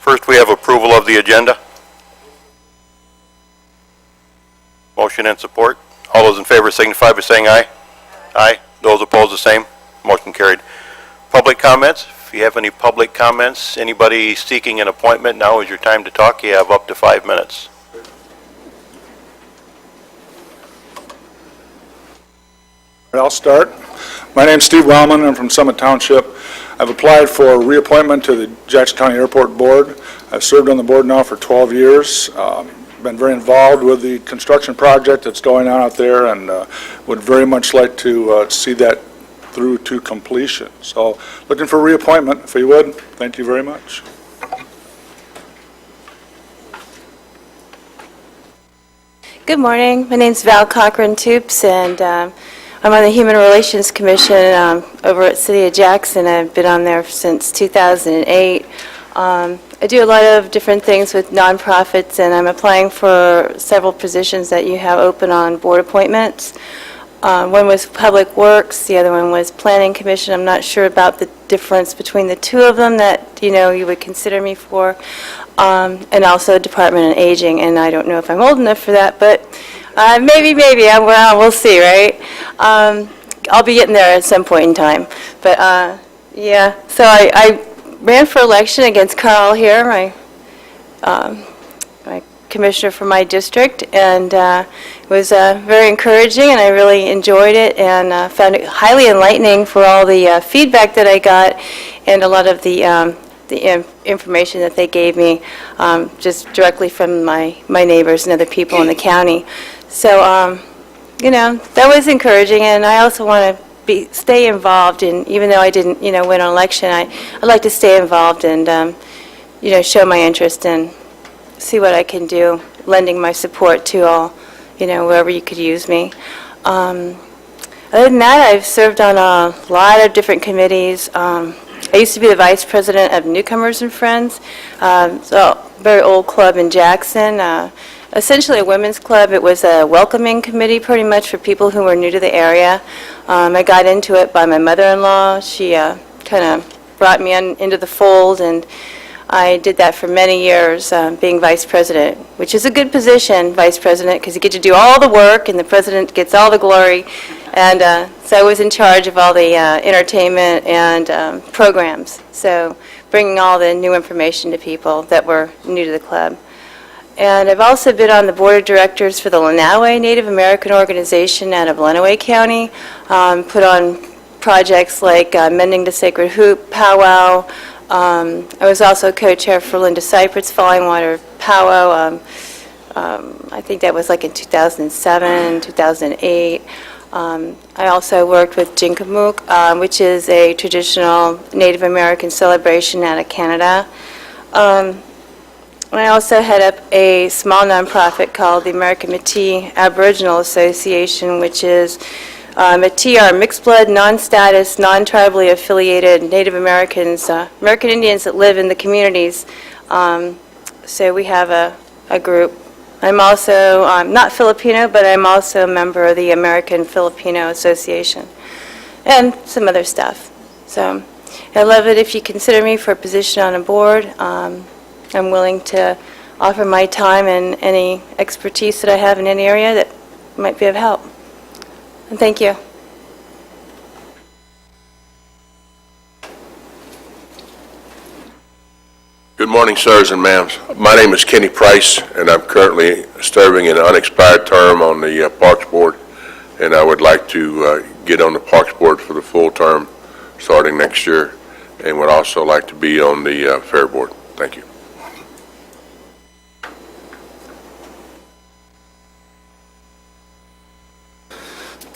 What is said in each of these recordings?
First, we have approval of the agenda. Motion and support. All those in favor signify by saying aye. Aye. Those opposed, the same. Motion carried. Public comments. If you have any public comments, anybody seeking an appointment, now is your time to talk. You have up to 5 minutes. I'll start. My name's Steve Wellman. I'm from Summit Township. I've applied for reappointment to the Jackson County Airport Board. I've served on the board now for 12 years. Been very involved with the construction project that's going on out there, and would very much like to see that through to completion. So looking for reappointment, if you would. Thank you very much. Good morning. My name's Val Cochran-Toops, and I'm on the Human Relations Commission over at City of Jackson. I've been on there since 2008. I do a lot of different things with nonprofits, and I'm applying for several positions that you have open on board appointments. One was Public Works, the other one was Planning Commission. I'm not sure about the difference between the two of them that, you would consider me for. And also Department on Aging, and I don't know if I'm old enough for that, but maybe, well, we'll see, right? I'll be getting there at some point in time. But, yeah, so I ran for election against Carl here, my commissioner for my district, and it was very encouraging, and I really enjoyed it, and found it highly enlightening for all the feedback that I got, and a lot of the information that they gave me just directly from my neighbors and other people in the county. So, that was encouraging, and I also want to stay involved, and even though I didn't, win an election, I'd like to stay involved and, show my interest and see what I can do, lending my support to all, wherever you could use me. Other than that, I've served on a lot of different committees. I used to be the vice president of Newcomers and Friends, so very old club in Jackson. Essentially a women's club. It was a welcoming committee pretty much for people who were new to the area. I got into it by my mother-in-law. She kind of brought me into the fold, and I did that for many years, being vice president, which is a good position, vice president, because you get to do all the work and the president gets all the glory. And so I was in charge of all the entertainment and programs, so bringing all the new information to people that were new to the club. And I've also been on the board of directors for the Lenawee Native American Organization out of Lenawee County, put on projects like Mending the Sacred Hoop, Powwow. I was also co-chair for Linda Cypert's Falling Water Powwow. I think that was like in 2007, 2008. I also worked with Jinkamook, which is a traditional Native American celebration out of Canada. I also head up a small nonprofit called the American Métis Aboriginal Association, which is Métis are mixed blood, non-status, non-tribally affiliated Native Americans, American Indians that live in the communities. So we have a group. I'm also not Filipino, but I'm also a member of the American Filipino Association and some other stuff. So I love it if you consider me for a position on a board. I'm willing to offer my time and any expertise that I have in any area that might be of help. And thank you. Good morning, sirs and ma'ams. My name is Kenny Price, and I'm currently serving an unexpired term on the Parks Board, and I would like to get on the Parks Board for the full term starting next year, and would also like to be on the Fair Board. Thank you.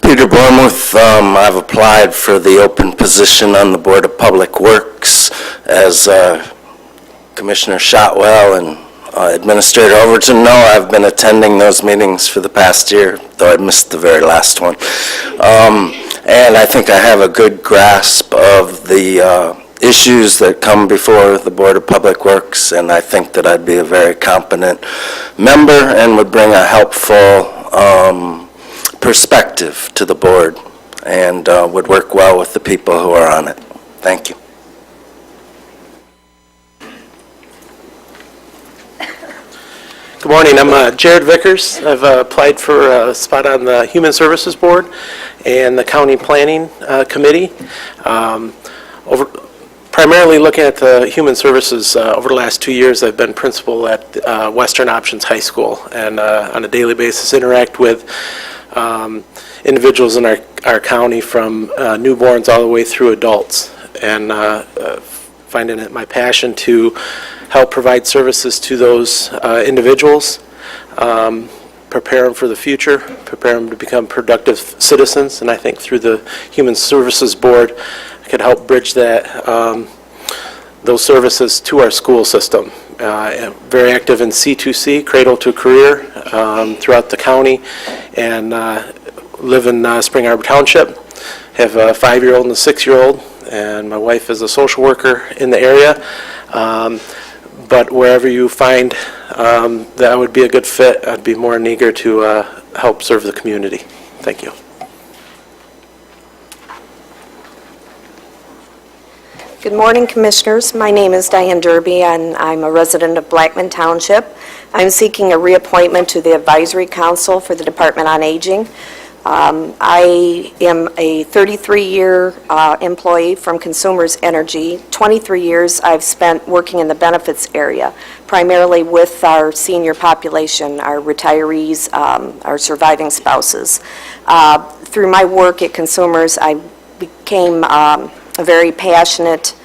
Peter Bormuth. I've applied for the open position on the Board of Public Works. As Commissioner Shotwell and Administrator Overton know, I've been attending those meetings for the past year, though I missed the very last one. And I think I have a good grasp of the issues that come before the Board of Public Works, and I think that I'd be a very competent member and would bring a helpful perspective to the board, and would work well with the people who are on it. Thank you. Good morning. I'm Jared Vickers. I've applied for a spot on the Human Services Board and the County Planning Committee. Primarily looking at the Human Services, over the last 2 years, I've been principal at Western Options High School, and on a daily basis interact with individuals in our county from newborns all the way through adults, and finding it my passion to help provide services to those individuals, prepare them for the future, prepare them to become productive citizens, and I think through the Human Services Board, I could help bridge that, those services to our school system. Very active in C2C, Cradle to Career, throughout the county, and live in Spring Arbor Township. Have a 5-year-old and a 6-year-old, and my wife is a social worker in the area. But wherever you find that I would be a good fit, I'd be more than eager to help serve the community. Thank you. Good morning, Commissioners. My name is Diane Derby, and I'm a resident of Blackman Township. I'm seeking a reappointment to the Advisory Council for the Department on Aging. I am a 33-year employee from Consumers Energy. 23 years I've spent working in the benefits area, primarily with our senior population, our retirees, our surviving spouses. Through my work at Consumers, I became very passionate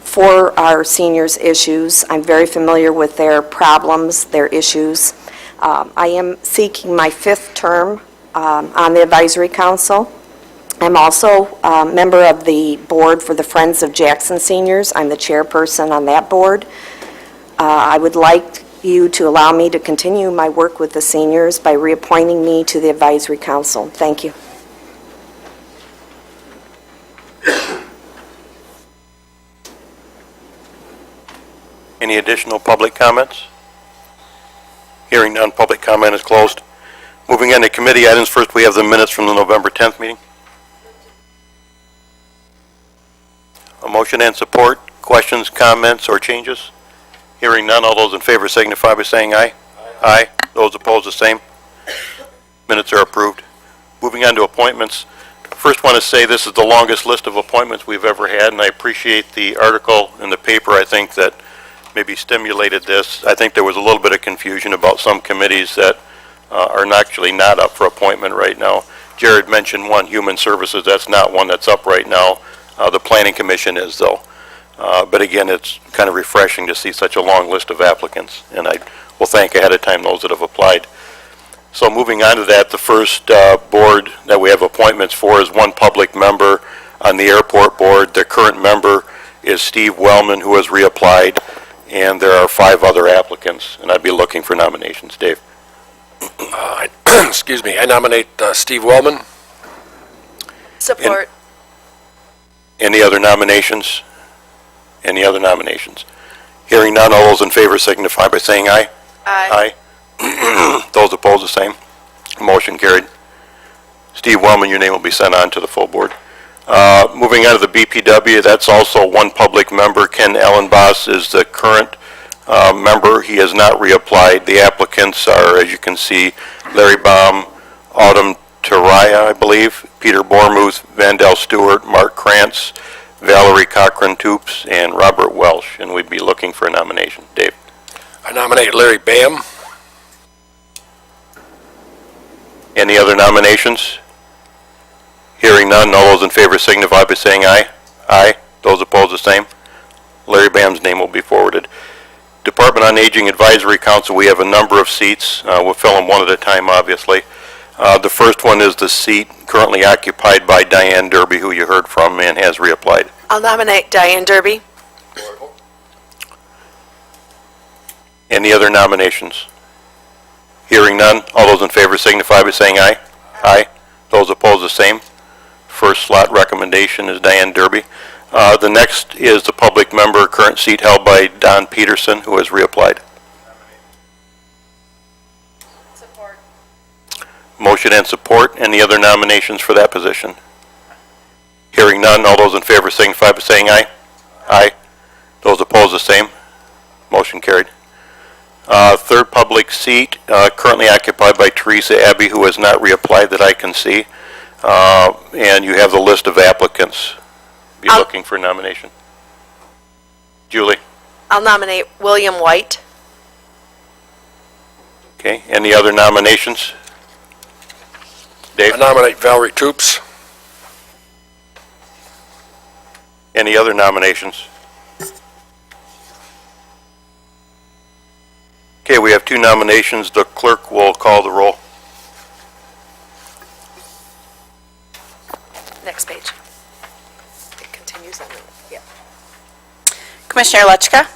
for our seniors' issues. I'm very familiar with their problems, their issues. I am seeking my 5th term on the Advisory Council. I'm also a member of the board for the Friends of Jackson Seniors. I'm the chairperson on that board. I would like you to allow me to continue my work with the seniors by reappointing me to the Advisory Council. Thank you. Any additional public comments? Hearing none, public comment is closed. Moving on to committee items, first we have the minutes from the November 10th meeting. A motion and support, questions, comments, or changes? Hearing none, all those in favor signify by saying aye. Aye. Those opposed, the same. Minutes are approved. Moving on to appointments. First want to say this is the longest list of appointments we've ever had, and I appreciate the article in the paper, I think, that maybe stimulated this. I think there was a little bit of confusion about some committees that are actually not up for appointment right now. Jared mentioned one, Human Services. That's not one that's up right now. The Planning Commission is, though. But again, it's kind of refreshing to see such a long list of applicants, and I will thank ahead of time those that have applied. So moving on to that, the first board that we have appointments for is one public member on the airport board. The current member is Steve Wellman, who has reapplied, and there are 5 other applicants, and I'd be looking for nominations. Dave. Excuse me, I nominate Steve Wellman. Support. Any other nominations? Any other nominations? Hearing none, all those in favor signify by saying aye. Aye. Those opposed, the same. Motion carried. Steve Wellman, your name will be sent on to the full board. Moving on to the BPW, that's also one public member. Ken Ellenboss is the current member. He has not reapplied. The applicants are, as you can see, Larry Baum, Autumn Taraya, I believe, Peter Bormuth, Vandell Stewart, Mark Krantz, Valerie Cochran-Toops, and Robert Welsh, and we'd be looking for a nomination. Dave. I nominate Larry Bam. Any other nominations? Hearing none, all those in favor signify by saying aye. Aye. Those opposed, the same. Larry Bam's name will be forwarded. Department on Aging Advisory Council, we have a number of seats. We'll fill them one at a time, obviously. The first one is the seat currently occupied by Diane Derby, who you heard from and has reapplied. I'll nominate Diane Derby. Any other nominations? Hearing none, all those in favor signify by saying aye. Aye. Those opposed, the same. First slot recommendation is Diane Derby. The next is the public member, current seat held by Don Peterson, who has reapplied. Support. Motion and support. Any other nominations for that position? Hearing none, all those in favor signify by saying aye. Aye. Those opposed, the same. Motion carried. Third public seat, currently occupied by Teresa Abbey, who has not reapplied that I can see. And you have the list of applicants. Be I'll- looking for nomination. Julie? I'll nominate William White. Okay, any other nominations? Dave? I nominate Valerie Toops. Any other nominations? Okay, we have 2 nominations. The clerk will call the roll. Next page. It continues on the, yeah. Commissioner Lechka.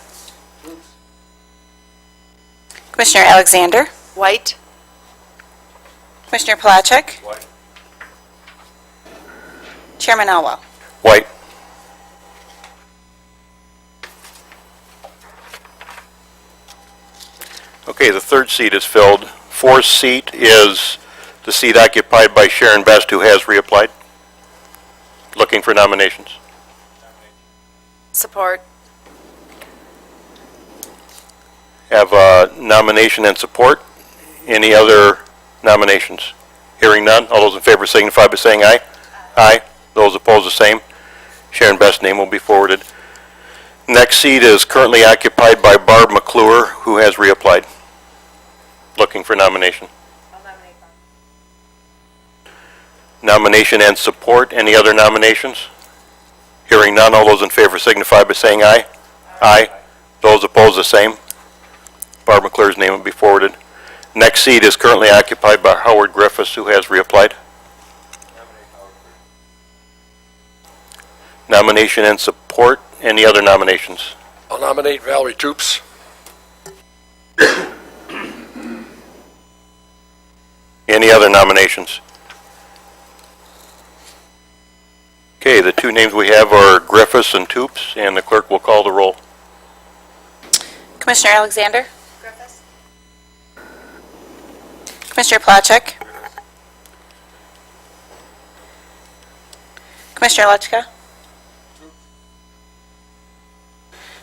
Commissioner Alexander. White. Commissioner Placzek. Chairman Elwell. White. Okay, the third seat is filled. Fourth seat is the seat occupied by Sharon Best, who has reapplied. Looking for nominations. Support. Have a nomination and support. Any other nominations? Hearing none, all those in favor signify by saying aye. Aye. Those opposed, the same. Sharon Best's name will be forwarded. Next seat is currently occupied by Barb McClure, who has reapplied. Looking for nomination. Nomination and support. Any other nominations? Hearing none, all those in favor signify by saying aye. Aye. Those opposed, the same. Barb McClure's name will be forwarded. Next seat is currently occupied by Howard Griffiths, who has reapplied. Nomination and support. Any other nominations? I'll nominate Valerie Toops. Any other nominations? Okay, the 2 names we have are Griffiths and Toops, and the clerk will call the roll. Commissioner Alexander. Commissioner Placzek. Commissioner Lechka.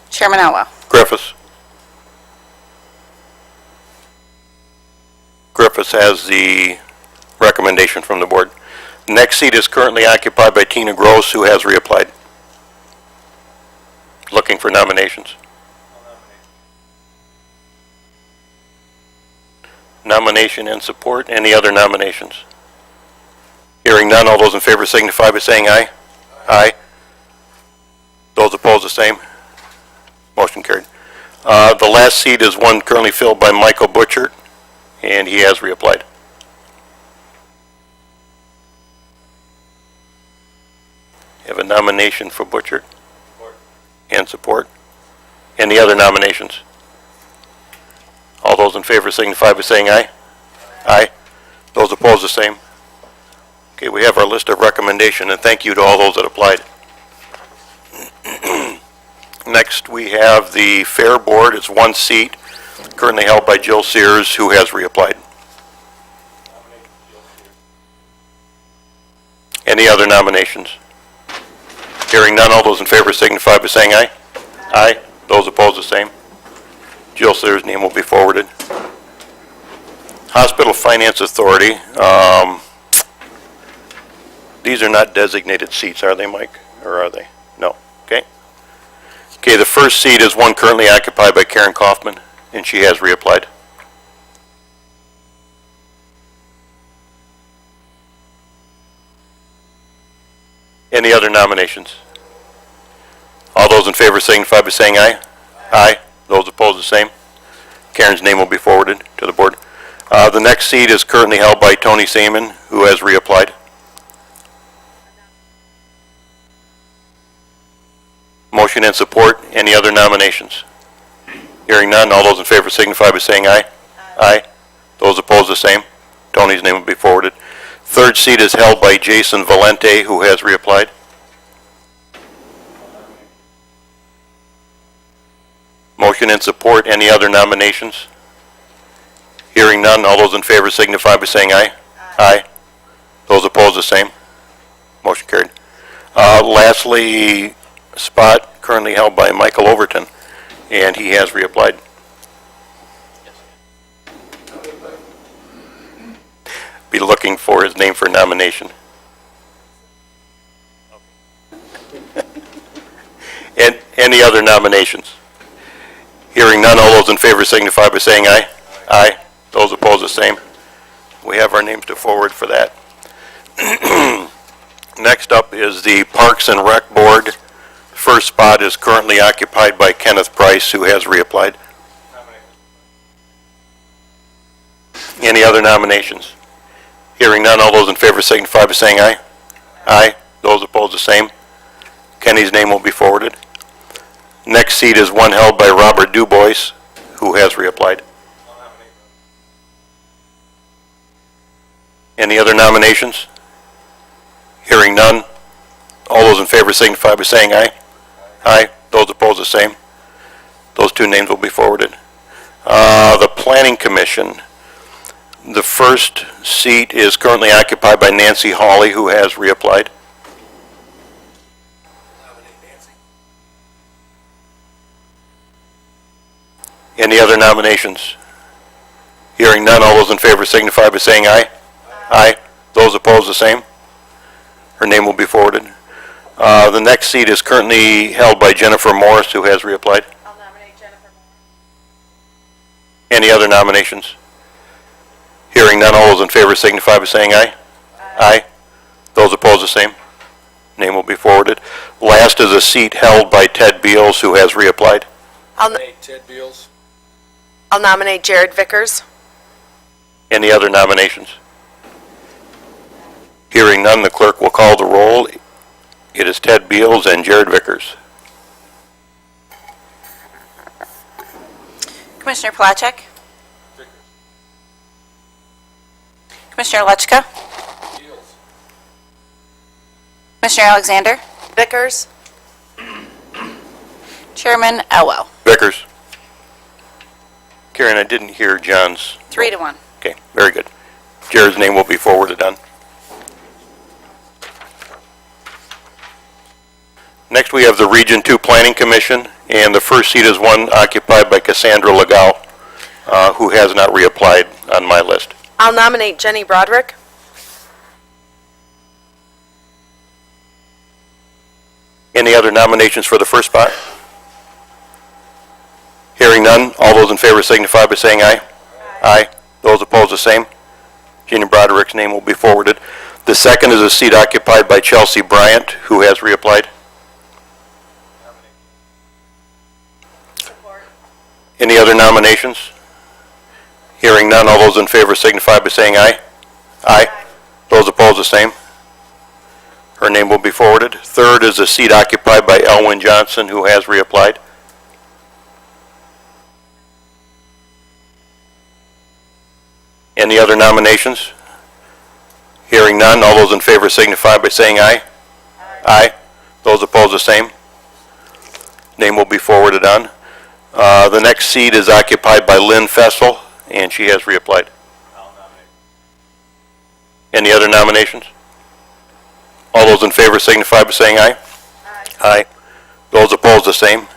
Chairman Elwell. Griffiths. Griffiths has the recommendation from the board. Next seat is currently occupied by Tina Gross, who has reapplied. Looking for nominations. Nomination and support. Any other nominations? Hearing none, all those in favor signify by saying aye. Aye. Those opposed, the same. Motion carried. The last seat is one currently filled by Michael Butchert, and he has reapplied. Have a nomination for Butchert? And support. Any other nominations? All those in favor signify by saying aye. Aye. Those opposed, the same. Okay, we have our list of recommendation, and thank you to all those that applied. Next, we have the Fair Board. It's 1 seat, currently held by Jill Sears, who has reapplied. Any other nominations? Hearing none, all those in favor signify by saying aye. Aye. Those opposed, the same. Jill Sears' name will be forwarded. Hospital Finance Authority. These are not designated seats, are they, Mike? Or are they? No. Okay. Okay, the first seat is one currently occupied by Karen Kaufman, and she has reapplied. Any other nominations? All those in favor signify by saying aye. Aye. Those opposed, the same. Karen's name will be forwarded to the board. The next seat is currently held by Tony Seaman, who has reapplied. Motion and support. Any other nominations? Hearing none, all those in favor signify by saying aye. Aye. Those opposed, the same. Tony's name will be forwarded. Third seat is held by Jason Valente, who has reapplied. Motion and support. Any other nominations? Hearing none, all those in favor signify by saying aye. Aye. Those opposed, the same. Motion carried. Lastly, spot currently held by Michael Overton, and he has reapplied. be looking for his name for nomination. And any other nominations? Hearing none, all those in favor signify by saying aye. Aye. Those opposed, the same. We have our names to forward for that. Next up is the Parks and Rec Board. First spot is currently occupied by Kenneth Price, who has reapplied. Any other nominations? Hearing none, all those in favor signify by saying aye. Aye. Those opposed, the same. Kenny's name will be forwarded. Next seat is one held by Robert Dubois, who has reapplied. Any other nominations? Hearing none, all those in favor signify by saying aye. Aye. Those opposed, the same. Those two names will be forwarded. The Planning Commission. The first seat is currently occupied by Nancy Hawley, who has reapplied. Any other nominations? Hearing none, all those in favor signify by saying aye. Aye. Those opposed, the same. Her name will be forwarded. The next seat is currently held by Jennifer Morris, who has reapplied. I'll nominate Jennifer Morris. Any other nominations? Hearing none, all those in favor signify by saying aye. Aye. Those opposed, the same. Name will be forwarded. Last is a seat held by Ted Beals, who has reapplied. Ted Beals. I'll nominate Jared Vickers. Any other nominations? Hearing none, the clerk will call the roll. It is Ted Beals and Jared Vickers. Commissioner Placzek? Commissioner Lechka? Commissioner Alexander? Vickers. Chairman Elwell? Vickers. Karen, I didn't hear John's. 3-1. Okay, very good. Jared's name will be forwarded on. Next, we have the Region 2 Planning Commission, and the first seat is one occupied by Cassandra Legal, who has not reapplied on my list. I'll nominate Jenny Broderick. Any other nominations for the first spot? Hearing none, all those in favor signify by saying aye. Aye. Those opposed, the same. Jenny Broderick's name will be forwarded. The second is a seat occupied by Chelsea Bryant, who has reapplied. Any other nominations? Hearing none, all those in favor signify by saying aye. Aye. Those opposed, the same. Her name will be forwarded. Third is a seat occupied by Elwyn Johnson, who has reapplied. Any other nominations? Hearing none, all those in favor signify by saying aye. Aye. Those opposed, the same. Name will be forwarded on. The next seat is occupied by Lynn Fessel, and she has reapplied. Any other nominations? All those in favor signify by saying aye. Aye. Those opposed, the same.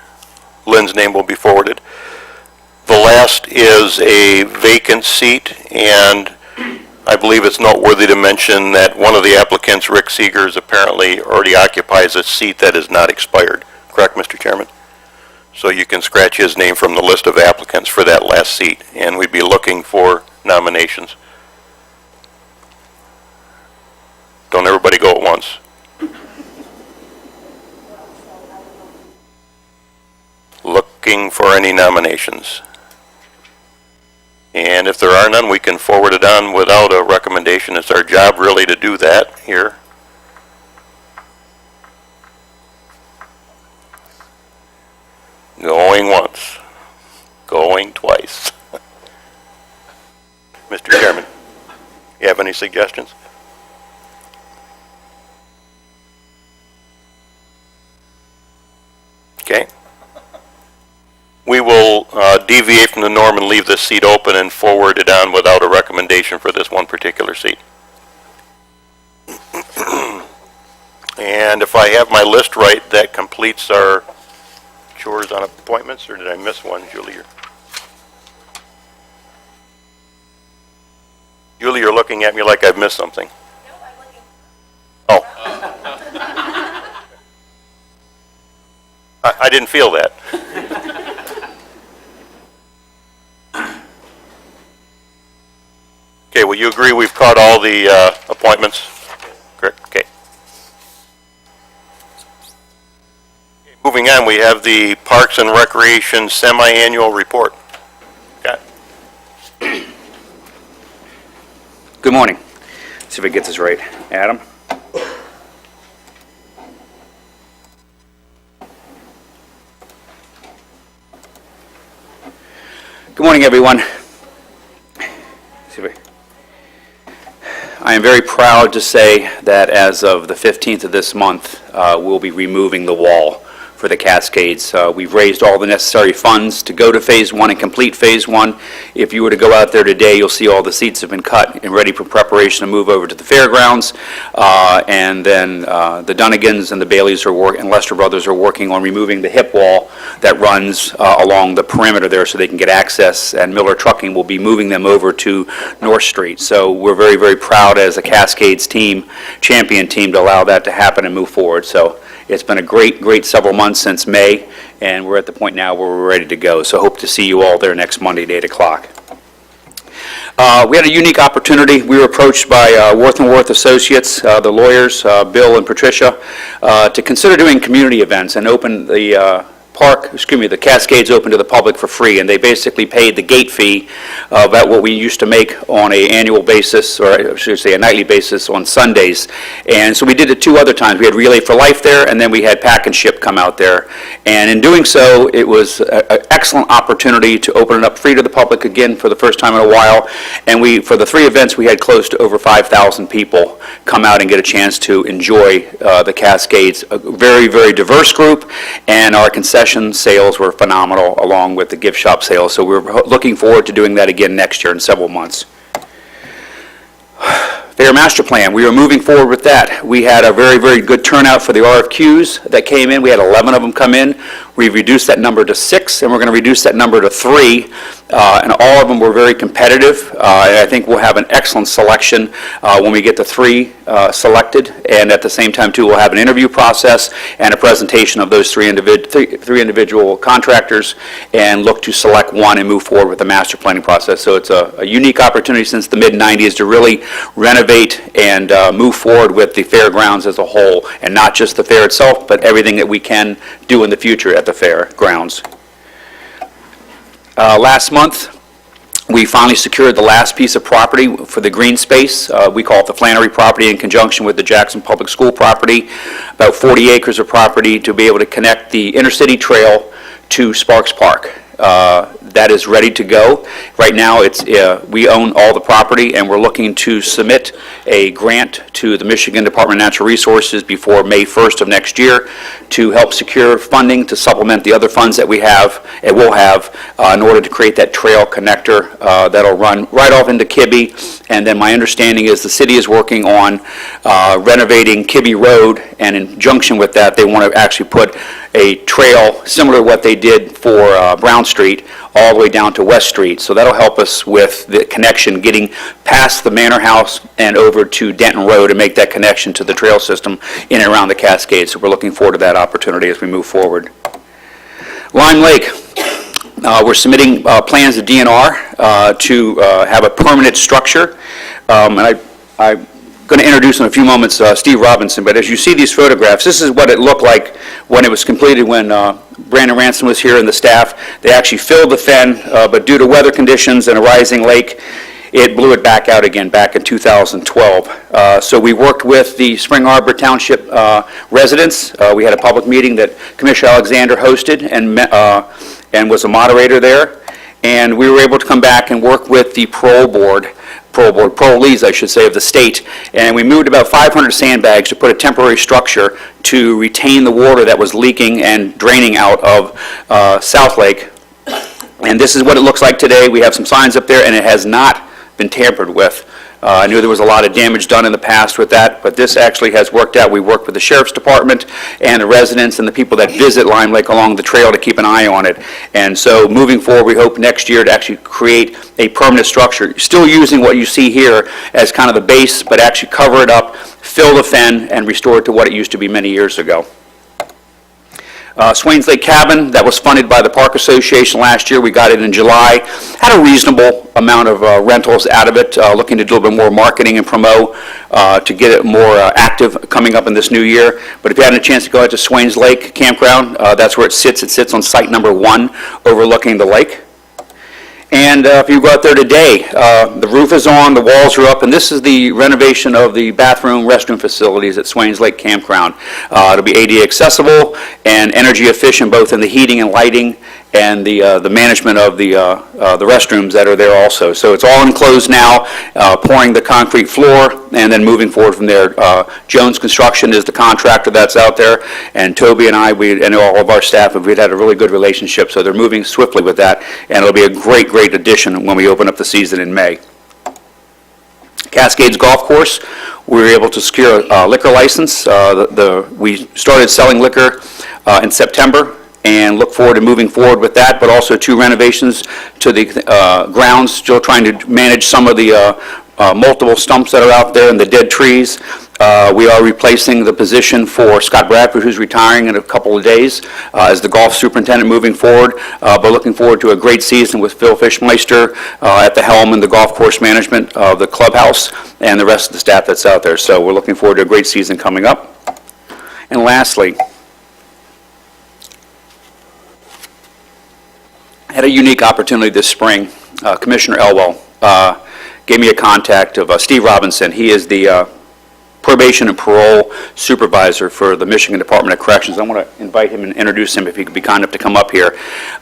Lynn's name will be forwarded. The last is a vacant seat, and I believe it's noteworthy to mention that one of the applicants, Rick Seegers, apparently already occupies a seat that is not expired. Correct, Mr. Chairman? So you can scratch his name from the list of applicants for that last seat, and we'd be looking for nominations. Don't everybody go at once. Looking for any nominations. And if there are none, we can forward it on without a recommendation. It's our job really to do that here. Going once, going twice. Mr. Chairman, you have any suggestions? Okay. We will deviate from the norm and leave this seat open and forward it on without a recommendation for this one particular seat. And if I have my list right, that completes our chores on appointments, or did I miss one, Julie? Julie, you're looking at me like I've missed something. Oh. I didn't feel that. Okay, will you agree we've caught all the appointments? Correct, okay. Moving on, we have the Parks and Recreation Semi-Annual Report. Scott? Good morning. See if I get this right. Adam? Good morning, everyone. See if I am very proud to say that as of the 15th of this month, we'll be removing the wall for the Cascades. We've raised all the necessary funds to go to Phase 1 and complete Phase 1. If you were to go out there today, you'll see all the seats have been cut and ready for preparation to move over to the fairgrounds. And then the Dunnigans and the Baileys and Lester Brothers are working on removing the hip wall that runs along the perimeter there so they can get access, and Miller Trucking will be moving them over to North Street. So we're very, very proud as a Cascades team, champion team, to allow that to happen and move forward. So it's been a great several months since May, and we're at the point now where we're ready to go. So hope to see you all there next Monday at 8 o'clock. We had a unique opportunity. We were approached by Worth & Worth Associates, the lawyers, Bill and Patricia, to consider doing community events and open the the Cascades open to the public for free, and they basically paid the gate fee about what we used to make on an annual basis, or I should say a nightly basis on Sundays. And so we did it 2 other times. We had Relay for Life there, and then we had Pack and Ship come out there. And in doing so, it was an excellent opportunity to open it up free to the public again for the first time in a while. And for the 3 events, we had close to over 5,000 people come out and get a chance to enjoy the Cascades. A very, very diverse group, and our concession sales were phenomenal, along with the gift shop sales. So we're looking forward to doing that again next year in several months. Fair Master Plan, we are moving forward with that. We had a very, very good turnout for the RFQs that came in. We had 11 of them come in. We've reduced that number to 6, and we're going to reduce that number to 3, and all of them were very competitive. And I think we'll have an excellent selection when we get the 3 selected, and at the same time, too, we'll have an interview process and a presentation of those three individual contractors, and look to select one and move forward with the master planning process. So it's a unique opportunity since the mid-'90s to really renovate and move forward with the fairgrounds as a whole, and not just the fair itself, but everything that we can do in the future at the fairgrounds. Last month, we finally secured the last piece of property for the green space. We call it the Flannery property, in conjunction with the Jackson Public School property, about 40 acres of property to be able to connect the intercity trail to Sparks Park. That is ready to go. Right now, we own all the property, and we're looking to submit a grant to the Michigan Department of Natural Resources before May 1st of next year to help secure funding to supplement the other funds that we have and will have in order to create that trail connector that'll run right off into Kibbe. And then my understanding is the city is working on renovating Kibbe Road, and in conjunction with that, they want to actually put a trail similar to what they did for Brown Street all the way down to West Street. So that'll help us with the connection, getting past the Manor House and over to Denton Road, and make that connection to the trail system in and around the Cascades. So we're looking forward to that opportunity as we move forward. Lime Lake. We're submitting plans to DNR to have a permanent structure. And I'm going to introduce in a few moments Steve Robinson, but as you see these photographs, this is what it looked like when it was completed, when Brandon Ransom was here and the staff. They actually filled the fen, but due to weather conditions and a rising lake, it blew it back out again back in 2012. So we worked with the Spring Arbor Township residents. We had a public meeting that Commissioner Alexander hosted and was a moderator there. And we were able to come back and work with the parolees, I should say, of the state. And we moved about 500 sandbags to put a temporary structure to retain the water that was leaking and draining out of South Lake. And this is what it looks like today. We have some signs up there, and it has not been tampered with. I knew there was a lot of damage done in the past with that, but this actually has worked out. We work with the Sheriff's Department and the residents and the people that visit Lime Lake along the trail to keep an eye on it. And so moving forward, we hope next year to actually create a permanent structure, still using what you see here as kind of the base, but actually cover it up, fill the fen, and restore it to what it used to be many years ago. Swains Lake Cabin, that was funded by the Park Association last year. We got it in July. Had a reasonable amount of rentals out of it, looking to do a little bit more marketing and promote to get it more active coming up in this new year. But if you had a chance to go out to Swains Lake Campground, that's where it sits. It sits on site number 1 overlooking the lake. And if you go out there today, the roof is on, the walls are up, and this is the renovation of the bathroom, restroom facilities at Swains Lake Campground. It'll be ADA accessible and energy efficient, both in the heating and lighting and the management of the restrooms that are there also. So it's all enclosed now, pouring the concrete floor, and then moving forward from there. Jones Construction is the contractor that's out there, and Toby and I, and all of our staff, we've had a really good relationship, so they're moving swiftly with that, and it'll be a great, great addition when we open up the season in May. Cascades Golf Course, we were able to secure a liquor license. We started selling liquor in September, and look forward to moving forward with that, but also 2 renovations to the grounds, still trying to manage some of the multiple stumps that are out there and the dead trees. We are replacing the position for Scott Bradford, who's retiring in a couple of days, as the golf superintendent moving forward, but looking forward to a great season with Phil Fishmeister at the helm and the golf course management of the clubhouse and the rest of the staff that's out there. So we're looking forward to a great season coming up. And lastly, I had a unique opportunity this spring. Commissioner Elwell gave me a contact of Steve Robinson. He is the probation and parole supervisor for the Michigan Department of Corrections. I want to invite him and introduce him if he could be kind enough to come up here.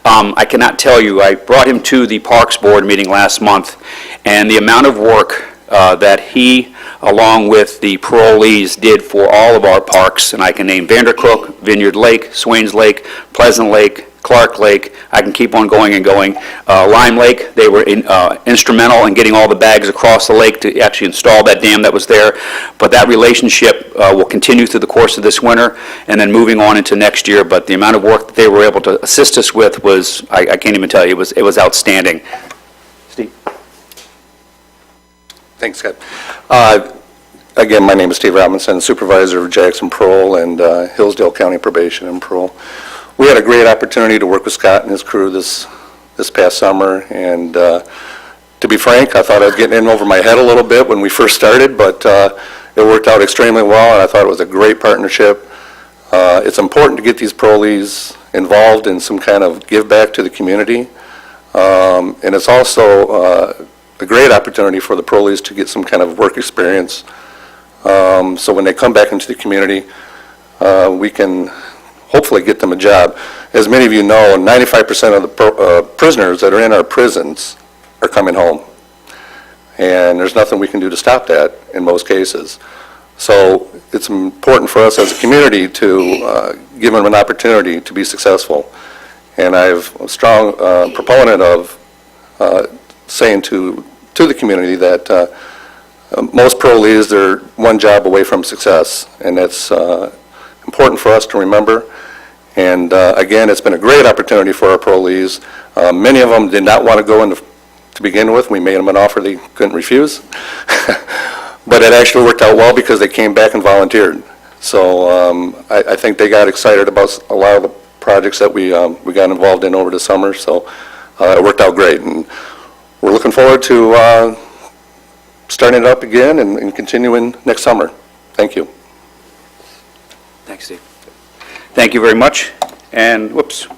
I cannot tell you, I brought him to the Parks Board meeting last month, and the amount of work that he, along with the parolees, did for all of our parks, and I can name Vandercook, Vineyard Lake, Swains Lake, Pleasant Lake, Clark Lake, I can keep on going and going. Lime Lake, they were instrumental in getting all the bags across the lake to actually install that dam that was there. But that relationship will continue through the course of this winter and then moving on into next year. But the amount of work that they were able to assist us with was, I can't even tell you, it was outstanding. Steve? Thanks, Scott. Again, my name is Steve Robinson, Supervisor of Jackson Parole and Hillsdale County Probation and Parole. We had a great opportunity to work with Scott and his crew this past summer, and to be frank, I thought I was getting in over my head a little bit when we first started, but it worked out extremely well, and I thought it was a great partnership. It's important to get these parolees involved in some kind of give back to the community, and it's also a great opportunity for the parolees to get some kind of work experience. So when they come back into the community, we can hopefully get them a job. As many of you know, 95% of the prisoners that are in our prisons are coming home. And there's nothing we can do to stop that in most cases. So it's important for us as a community to give them an opportunity to be successful. And I'm a strong proponent of saying to the community that most parolees, they're one job away from success. And that's important for us to remember. And again, it's been a great opportunity for our parolees. Many of them did not want to go in to begin with. We made them an offer they couldn't refuse. But it actually worked out well because they came back and volunteered. So I think they got excited about a lot of the projects that we got involved in over the summer. So it worked out great. And we're looking forward to starting it up again and continuing next summer. Thank you. Thanks, Steve. Thank you very much. And, whoops.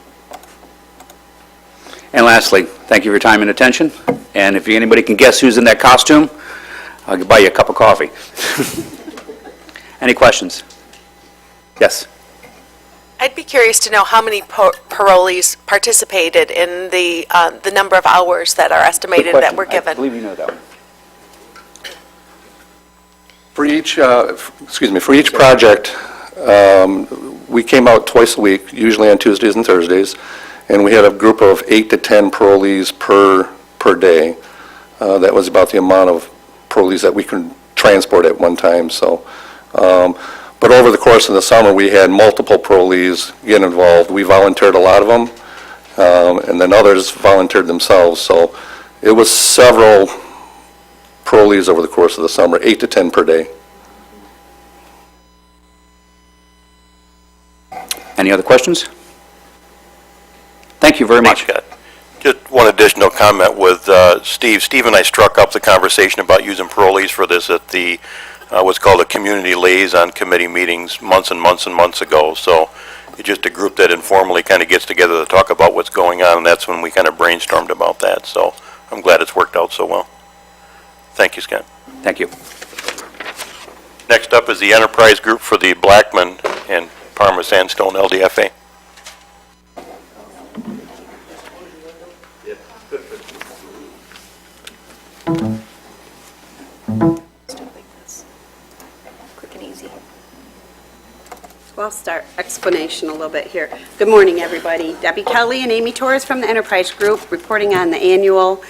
And lastly, thank you for your time and attention. And if anybody can guess who's in that costume, I'll buy you a cup of coffee. Any questions? Yes. I'd be curious to know how many parolees participated in the number of hours that are estimated that were given. I believe you know that one. For each project, we came out twice a week, usually on Tuesdays and Thursdays, and we had a group of 8 to 10 parolees per day. That was about the amount of parolees that we can transport at one time, so. But over the course of the summer, we had multiple parolees get involved. We volunteered a lot of them, and then others volunteered themselves. So it was several parolees over the course of the summer, 8 to 10 per day. Any other questions? Thank you very Thanks, much. Scott. Just one additional comment with Steve. Steve and I struck up the conversation about using parolees for this at the, what's called a community liaison committee meetings months and months and months ago. So it's just a group that informally kind of gets together to talk about what's going on, and that's when we kind of brainstormed about that. So I'm glad it's worked out so well. Thank you, Scott. Thank you. Next up is the Enterprise Group for the Blackman and Parma Sandstone LDFA. Quick and easy. Well, I'll start explanation a little bit here. Good morning, everybody. Debbie Kelly and Amy Torres from the Enterprise Group reporting on the annual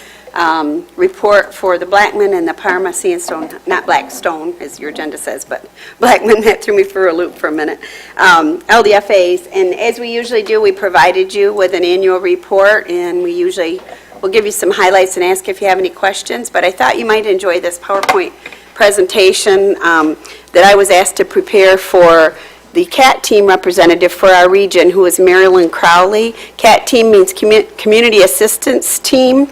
report for the Blackman and the Parma Sandstone, not Blackstone, as your agenda says, but Blackman. That threw me for a loop for a minute. LDFAs, and as we usually do, we provided you with an annual report, and we usually will give you some highlights and ask if you have any questions, but I thought you might enjoy this PowerPoint presentation that I was asked to prepare for the CAT team representative for our region, who is Marilyn Crowley. CAT team means Community Assistance Team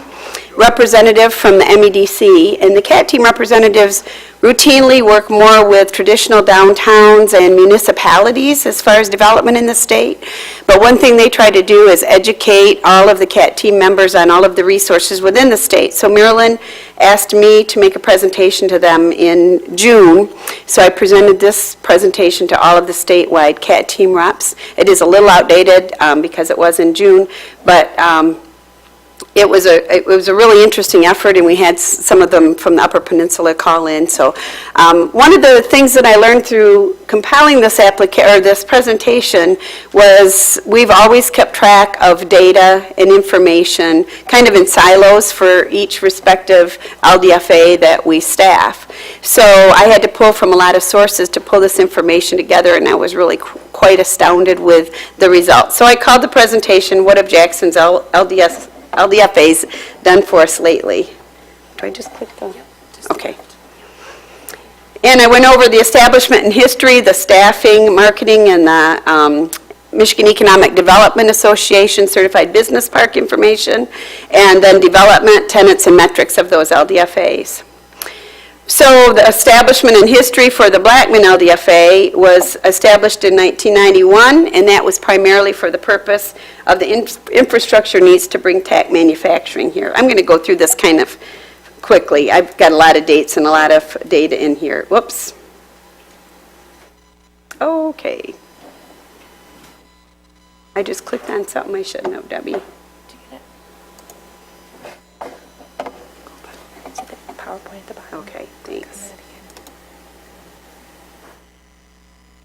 representative from the MEDC, and the CAT team representatives routinely work more with traditional downtowns and municipalities as far as development in the state. But one thing they try to do is educate all of the CAT team members on all of the resources within the state. So Marilyn asked me to make a presentation to them in June, so I presented this presentation to all of the statewide CAT team reps. It is a little outdated because it was in June, but it was a really interesting effort, and we had some of them from the Upper Peninsula call in. So one of the things that I learned through compiling this presentation was we've always kept track of data and information kind of in silos for each respective LDFA that we staff. So I had to pull from a lot of sources to pull this information together, and I was really quite astounded with the results. So I called the presentation, "What have Jackson's LDFA's done for us lately?" Do I just click the? Okay. And I went over the establishment and history, the staffing, marketing, and the Michigan Economic Development Association Certified Business Park information, and then development, tenants, and metrics of those LDFAs. So the establishment and history for the Blackman LDFA was established in 1991, and that was primarily for the purpose of the infrastructure needs to bring tech manufacturing here. I'm going to go through this kind of quickly. I've got a lot of dates and a lot of data in here. Whoops. Okay. I just clicked on something I shouldn't have, Debbie. PowerPoint at the bottom. Okay, thanks.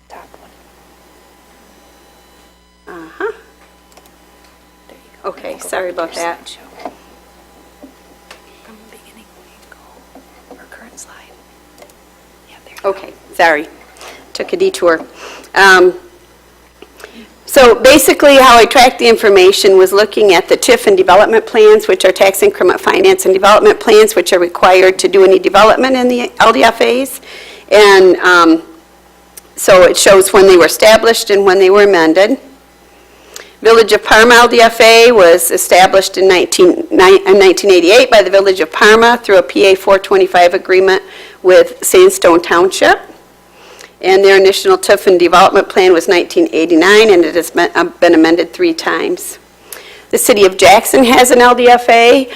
Top one. Uh-huh. There you go. Okay, sorry about that. From the beginning, go, or current slide. Yeah, there you Okay, sorry. Took a detour. So basically, how I tracked the information was looking at the TIF and development plans, which are tax increment finance and development plans, which are required to do any development in the LDFAs. And so it shows when they were established and when they were amended. Village of Parma LDFA was established in 1988 by the Village of Parma through a PA 425 agreement with Sandstone Township. And their initial TIF and development plan was 1989, and it has been amended 3 times. The City of Jackson has an LDFA.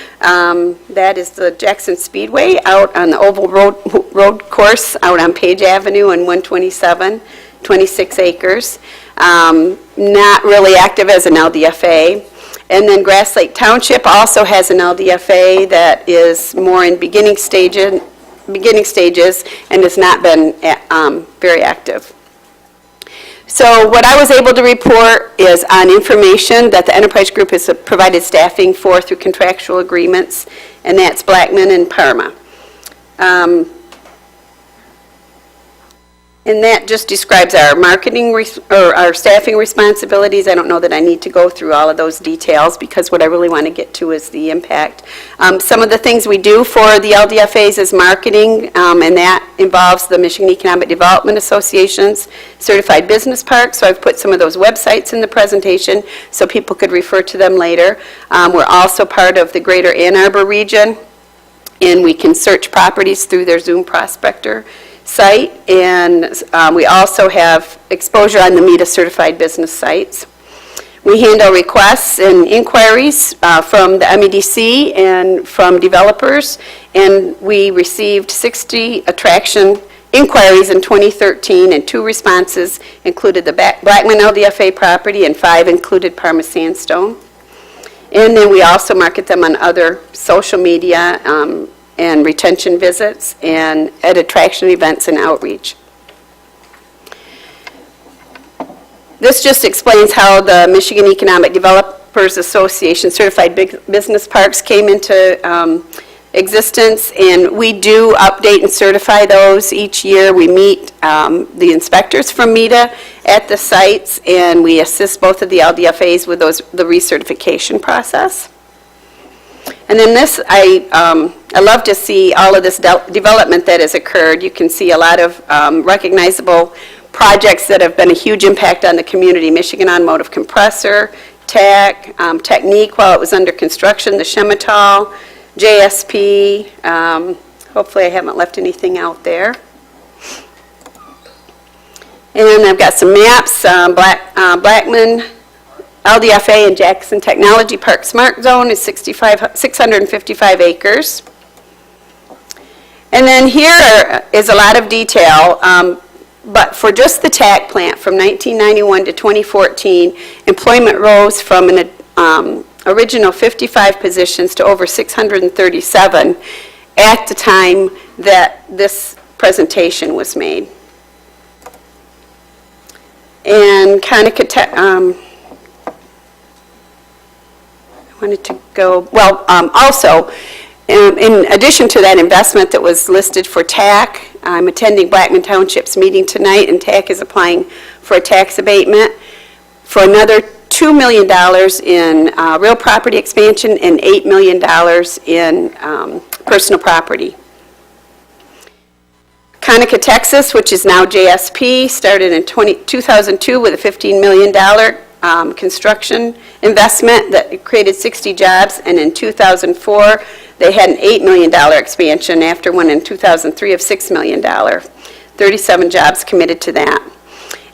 That is the Jackson Speedway out on the Oval Road course out on Page Avenue and 127, 26 acres. Not really active as an LDFA. And then Grass Lake Township also has an LDFA that is more in beginning stages and has not been very active. So what I was able to report is on information that the Enterprise Group has provided staffing for through contractual agreements, and that's Blackman and Parma. And that just describes our marketing, or our staffing responsibilities. I don't know that I need to go through all of those details, because what I really want to get to is the impact. Some of the things we do for the LDFAs is marketing, and that involves the Michigan Economic Development Association's Certified Business Park. So I've put some of those websites in the presentation so people could refer to them later. We're also part of the Greater Ann Arbor region, and we can search properties through their Zoom Prospector site, and we also have exposure on the META certified business sites. We handle requests and inquiries from the MEDC and from developers, and we received 60 attraction inquiries in 2013, and 2 responses included the Blackman LDFA property, and 5 included Parma Sandstone. And then we also market them on other social media and retention visits, and at attraction events and outreach. This just explains how the Michigan Economic Developers Association Certified Business Parks came into existence, and we do update and certify those each year. We meet the inspectors from META at the sites, and we assist both of the LDFAs with the recertification process. And then this, I love to see all of this development that has occurred. You can see a lot of recognizable projects that have been a huge impact on the community. Michigan Automotive Compressor, TAC, Technique while it was under construction, the Chemitol, JSP. Hopefully I haven't left anything out there. And I've got some maps, Blackman LDFA and Jackson Technology Park Smart Zone is 655 acres. And then here is a lot of detail, but for just the TAC plant from 1991 to 2014, employment rose from an original 55 positions to over 637 at the time that this presentation was made. And wanted to go, well, also, in addition to that investment that was listed for TAC, I'm attending Blackman Township's meeting tonight, and TAC is applying for a tax abatement for another $2 million in real property expansion and $8 million in personal property. Conica, Texas, which is now JSP, started in 2002 with a $15 million construction investment that created 60 jobs, and in 2004 they had an $8 million expansion after one in 2003 of $6 million. 37 jobs committed to that.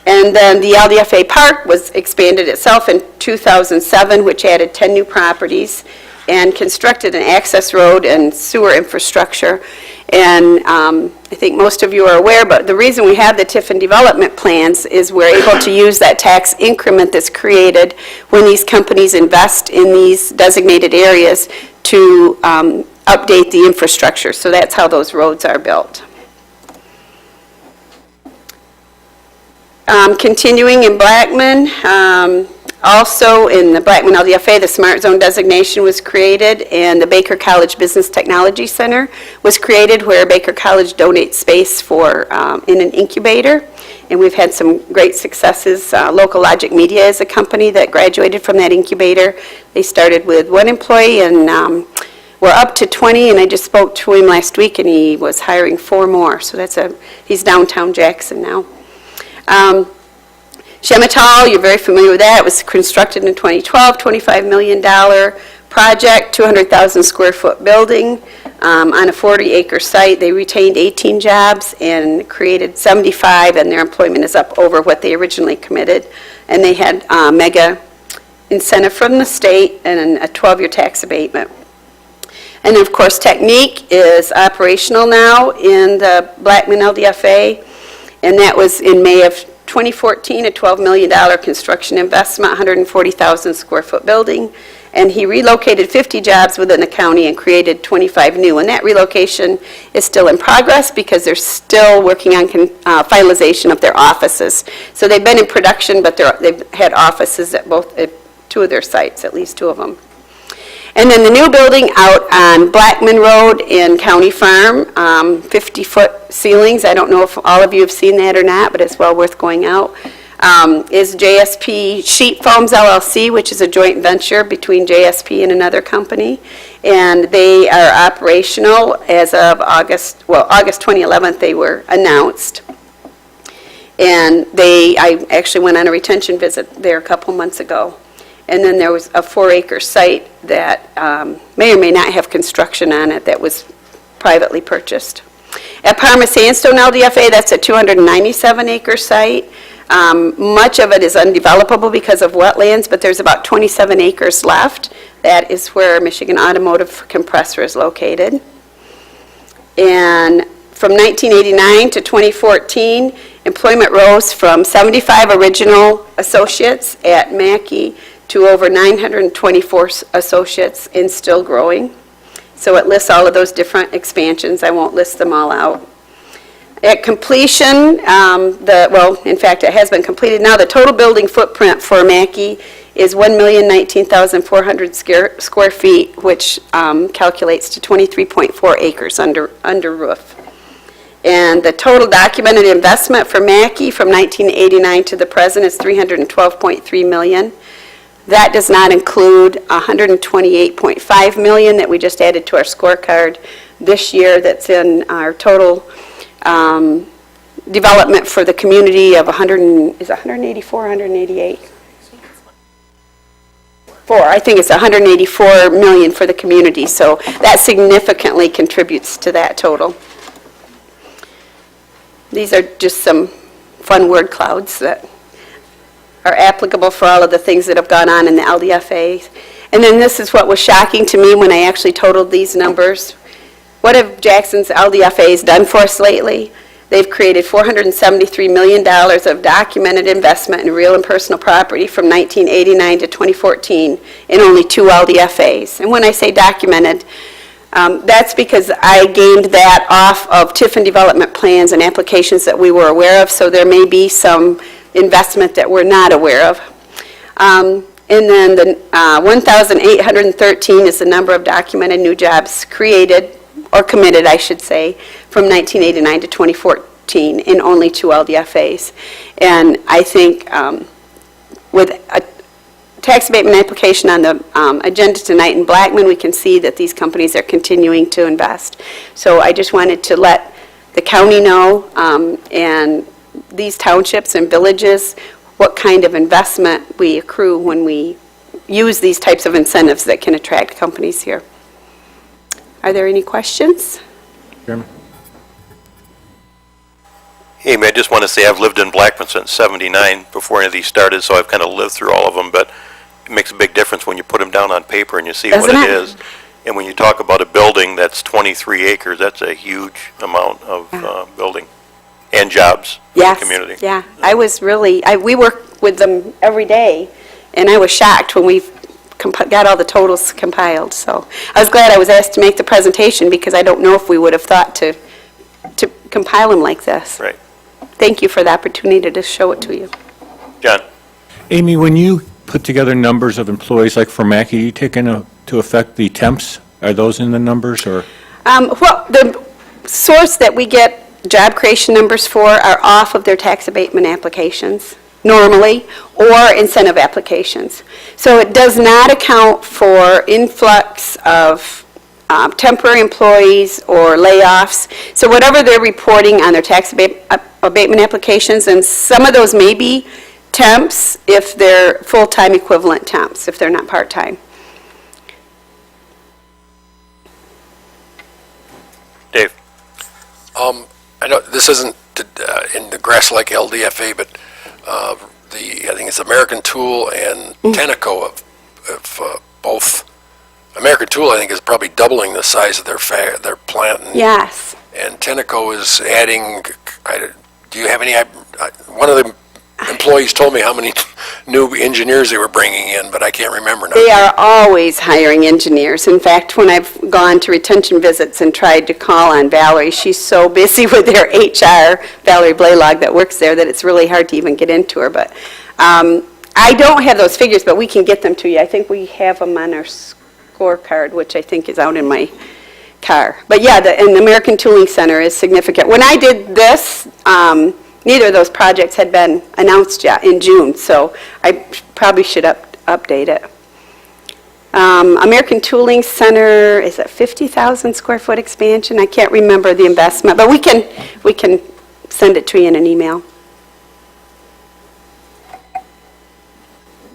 And then the LDFA Park was expanded itself in 2007, which added 10 new properties and constructed an access road and sewer infrastructure. And I think most of you are aware, but the reason we have the Tiffin development plans is we're able to use that tax increment that's created when these companies invest in these designated areas to update the infrastructure. So that's how those roads are built. Continuing in Blackman, also in the Blackman LDFA, the Smart Zone designation was created, and the Baker College Business Technology Center was created, where Baker College donates space for in an incubator. And we've had some great successes. Local Logic Media is a company that graduated from that incubator. They started with 1 employee, and we're up to 20, and I just spoke to him last week, and he was hiring 4 more. So he's downtown Jackson now. Chemitol, you're very familiar with that. It was constructed in 2012, $25 million project, 200,000 square foot building on a 40-acre site. They retained 18 jobs and created 75, and their employment is up over what they originally committed. And they had mega incentive from the state and a 12-year tax abatement. And of course, Technique is operational now in the Blackman LDFA, and that was in May of 2014, a $12 million construction investment, 140,000 square foot building, and he relocated 50 jobs within the county and created 25 new. And that relocation is still in progress because they're still working on finalization of their offices. So they've been in production, but they've had offices at two of their sites, at least two of them. And then the new building out on Blackman Road in County Farm, 50-foot ceilings. I don't know if all of you have seen that or not, but it's well worth going out. Is JSP Sheet Foams LLC, which is a joint venture between JSP and another company. And they are operational as of August 2011, they were announced. And I actually went on a retention visit there a couple months ago. And then there was a 4-acre site that may or may not have construction on it that was privately purchased. At Parma Sandstone LDFA, that's a 297-acre site. Much of it is undevelopable because of wetlands, but there's about 27 acres left. That is where Michigan Automotive Compressor is located. And from 1989 to 2014, employment rose from 75 original associates at Mackey to over 924 associates and still growing. So it lists all of those different expansions. I won't list them all out. At completion, in fact, it has been completed now. The total building footprint for Mackey is 1,019,400 square feet, which calculates to 23.4 acres under roof. And the total documented investment for Mackey from 1989 to the present is $312.3 million. That does not include $128.5 million that we just added to our scorecard this year that's in our total development for the community of 184, 188? I think it's 184 million for the community, so that significantly contributes to that total. These are just some fun word clouds that are applicable for all of the things that have gone on in the LDFA. And then this is what was shocking to me when I actually totaled these numbers. What have Jackson's LDFAs done for us lately? They've created $473 million of documented investment in real and personal property from 1989 to 2014 in only 2 LDFAs. And when I say documented, that's because I gained that off of TIF and development plans and applications that we were aware of, so there may be some investment that we're not aware of. And then the 1,813 is the number of documented new jobs created, or committed, I should say, from 1989 to 2014 in only 2 LDFAs. And I think with a tax abatement application on the agenda tonight in Blackman, we can see that these companies are continuing to invest. So I just wanted to let the county know and these townships and villages what kind of investment we accrue when we use these types of incentives that can attract companies here. Are there any questions? Chairman? Amy, I just want to say I've lived in Blackman since '79 before any of these started, so I've kind of lived through all of them, but it makes a big difference when you put them down on paper and you see what it is. And when you talk about a building that's 23 acres, that's a huge amount of building and jobs in the community. Yeah, I was really, we work with them every day, and I was shocked when we got all the totals compiled. So I was glad I was asked to make the presentation because I don't know if we would have thought to compile them like this. Right. Thank you for the opportunity to show it to you. John? Amy, when you put together numbers of employees, like for Mackey, you take into effect the temps? Are those in the numbers, or? Well, the source that we get job creation numbers for are off of their tax abatement applications, normally, or incentive applications. So it does not account for influx of temporary employees or layoffs. So whatever they're reporting on their tax abatement applications, and some of those may be temps if they're full-time equivalent temps, if they're not part-time. Dave? I know this isn't in the Grass Lake LDFA, but I think it's American Tool and Tenneco of both. American Tool, I think, is probably doubling the size of their plant. Yes. And Tenneco is adding, do you have any, one of the employees told me how many new engineers they were bringing in, but I can't remember now. They are always hiring engineers. In fact, when I've gone to retention visits and tried to call on Valerie, she's so busy with their HR, Valerie Blaylock, that works there, that it's really hard to even get into her. But I don't have those figures, but we can get them to you. I think we have them on our scorecard, which I think is out in my car. But yeah, and the American Tooling Center is significant. When I did this, neither of those projects had been announced yet in June, so I probably should update it. American Tooling Center is a 50,000 square foot expansion. I can't remember the investment, but we can send it to you in an email.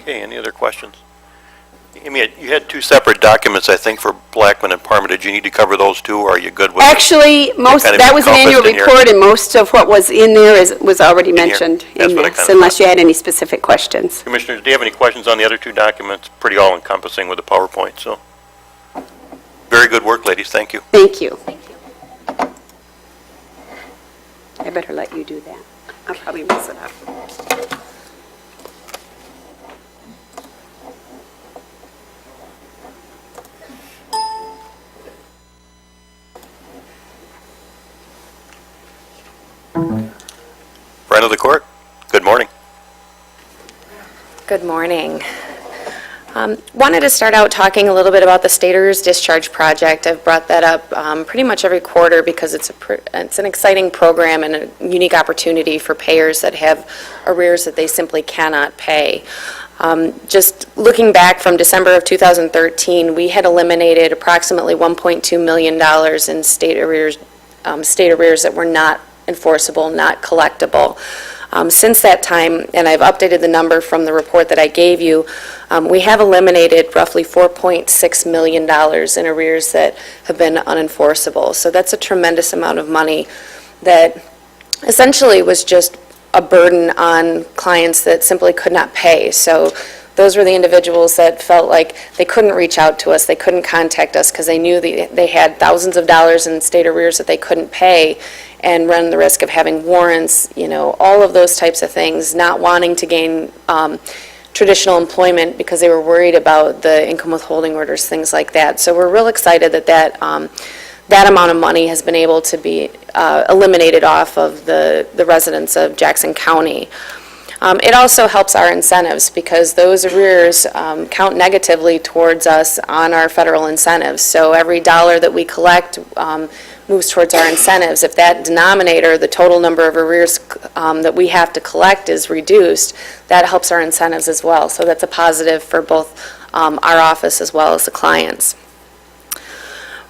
Okay, any other questions? Amy, you had two separate documents, I think, for Blackman and Parma. Did you need to cover those two, or are you good with it? Actually, that was an annual report, and most of what was in there was already mentioned in this, unless you had any specific questions. Commissioners, do you have any questions on the other two documents? Pretty all-encompassing with the PowerPoint, so. Very good work, ladies, thank you. Thank you. I better let you do that. I'll probably mess it up. Friend of the court, good morning. Good morning. Wanted to start out talking a little bit about the state arrears discharge project. I've brought that up pretty much every quarter because it's an exciting program and a unique opportunity for payers that have arrears that they simply cannot pay. Just looking back from December of 2013, we had eliminated approximately $1.2 million in state arrears that were not enforceable, not collectible. Since that time, and I've updated the number from the report that I gave you, we have eliminated roughly $4.6 million in arrears that have been unenforceable. So that's a tremendous amount of money that essentially was just a burden on clients that simply could not pay. So those were the individuals that felt like they couldn't reach out to us, they couldn't contact us because they knew they had thousands of dollars in state arrears that they couldn't pay and run the risk of having warrants, all of those types of things, not wanting to gain traditional employment because they were worried about the income withholding orders, things like that. So we're real excited that amount of money has been able to be eliminated off of the residents of Jackson County. It also helps our incentives because those arrears count negatively towards us on our federal incentives. So every dollar that we collect moves towards our incentives. If that denominator, the total number of arrears that we have to collect is reduced, that helps our incentives as well. So that's a positive for both our office as well as the clients.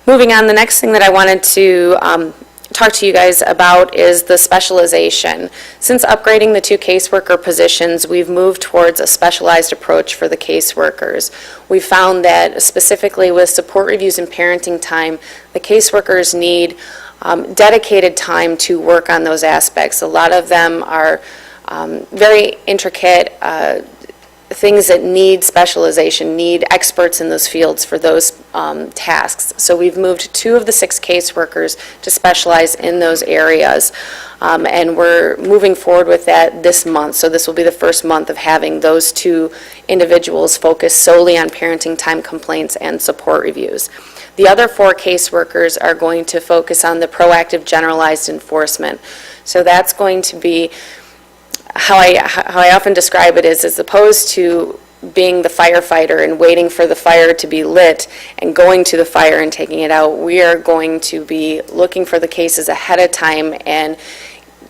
Moving on, the next thing that I wanted to talk to you guys about is the specialization. Since upgrading the 2 caseworker positions, we've moved towards a specialized approach for the caseworkers. We found that specifically with support reviews and parenting time, the caseworkers need dedicated time to work on those aspects. A lot of them are very intricate things that need specialization, need experts in those fields for those tasks. So we've moved 2 of the 6 caseworkers to specialize in those areas. And we're moving forward with that this month. So this will be the first month of having those 2 individuals focus solely on parenting time complaints and support reviews. The other 4 caseworkers are going to focus on the proactive generalized enforcement. So that's going to be how I often describe it is, as opposed to being the firefighter and waiting for the fire to be lit and going to the fire and taking it out, we are going to be looking for the cases ahead of time and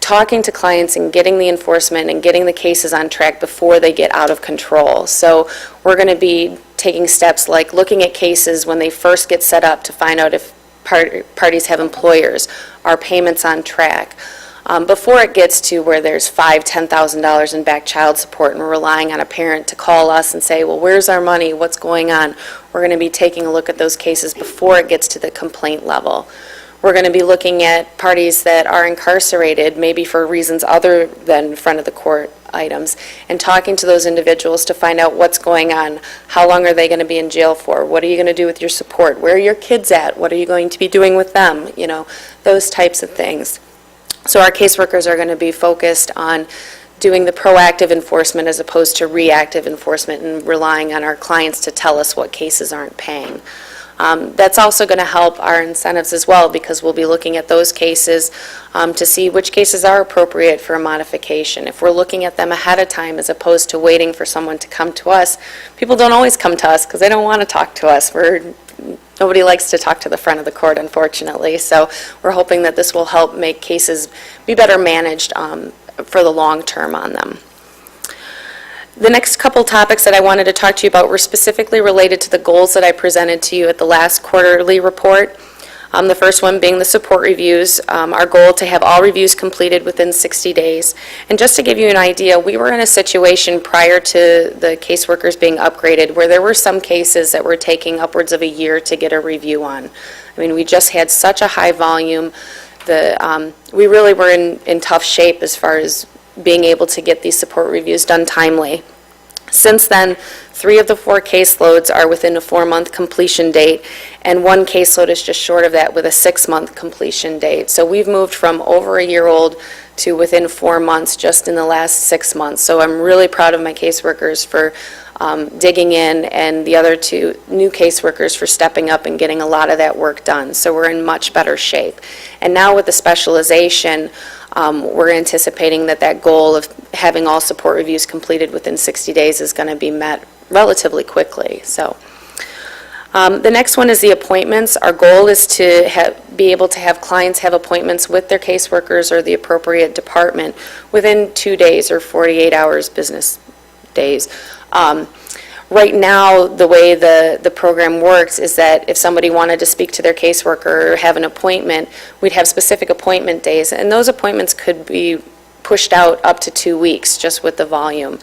talking to clients and getting the enforcement and getting the cases on track before they get out of control. So we're going to be taking steps like looking at cases when they first get set up to find out if parties have employers, are payments on track. Before it gets to where there's $5,000, $10,000 in back child support and we're relying on a parent to call us and say, well, where's our money? What's going on? We're going to be taking a look at those cases before it gets to the complaint level. We're going to be looking at parties that are incarcerated, maybe for reasons other than front of the court items, and talking to those individuals to find out what's going on. How long are they going to be in jail for? What are you going to do with your support? Where are your kids at? What are you going to be doing with them? Those types of things. So our caseworkers are going to be focused on doing the proactive enforcement as opposed to reactive enforcement and relying on our clients to tell us what cases aren't paying. That's also going to help our incentives as well, because we'll be looking at those cases to see which cases are appropriate for a modification. If we're looking at them ahead of time as opposed to waiting for someone to come to us, people don't always come to us because they don't want to talk to us. Nobody likes to talk to the front of the court, unfortunately. So we're hoping that this will help make cases be better managed for the long term on them. The next couple topics that I wanted to talk to you about were specifically related to the goals that I presented to you at the last quarterly report. The first one being the support reviews. Our goal to have all reviews completed within 60 days. And just to give you an idea, we were in a situation prior to the caseworkers being upgraded where there were some cases that were taking upwards of a year to get a review on. I mean, we just had such a high volume. We really were in tough shape as far as being able to get these support reviews done timely. Since then, 3 of the 4 caseloads are within a 4-month completion date, and 1 caseload is just short of that with a 6-month completion date. So we've moved from over a year old to within 4 months just in the last 6 months. So I'm really proud of my caseworkers for digging in, and the other 2 new caseworkers for stepping up and getting a lot of that work done. So we're in much better shape. And now with the specialization, we're anticipating that goal of having all support reviews completed within 60 days is going to be met relatively quickly. So the next one is the appointments. Our goal is to be able to have clients have appointments with their caseworkers or the appropriate department within 2 days or 48 hours business days. Right now, the way the program works is that if somebody wanted to speak to their caseworker or have an appointment, we'd have specific appointment days, and those appointments could be pushed out up to 2 weeks just with the volume.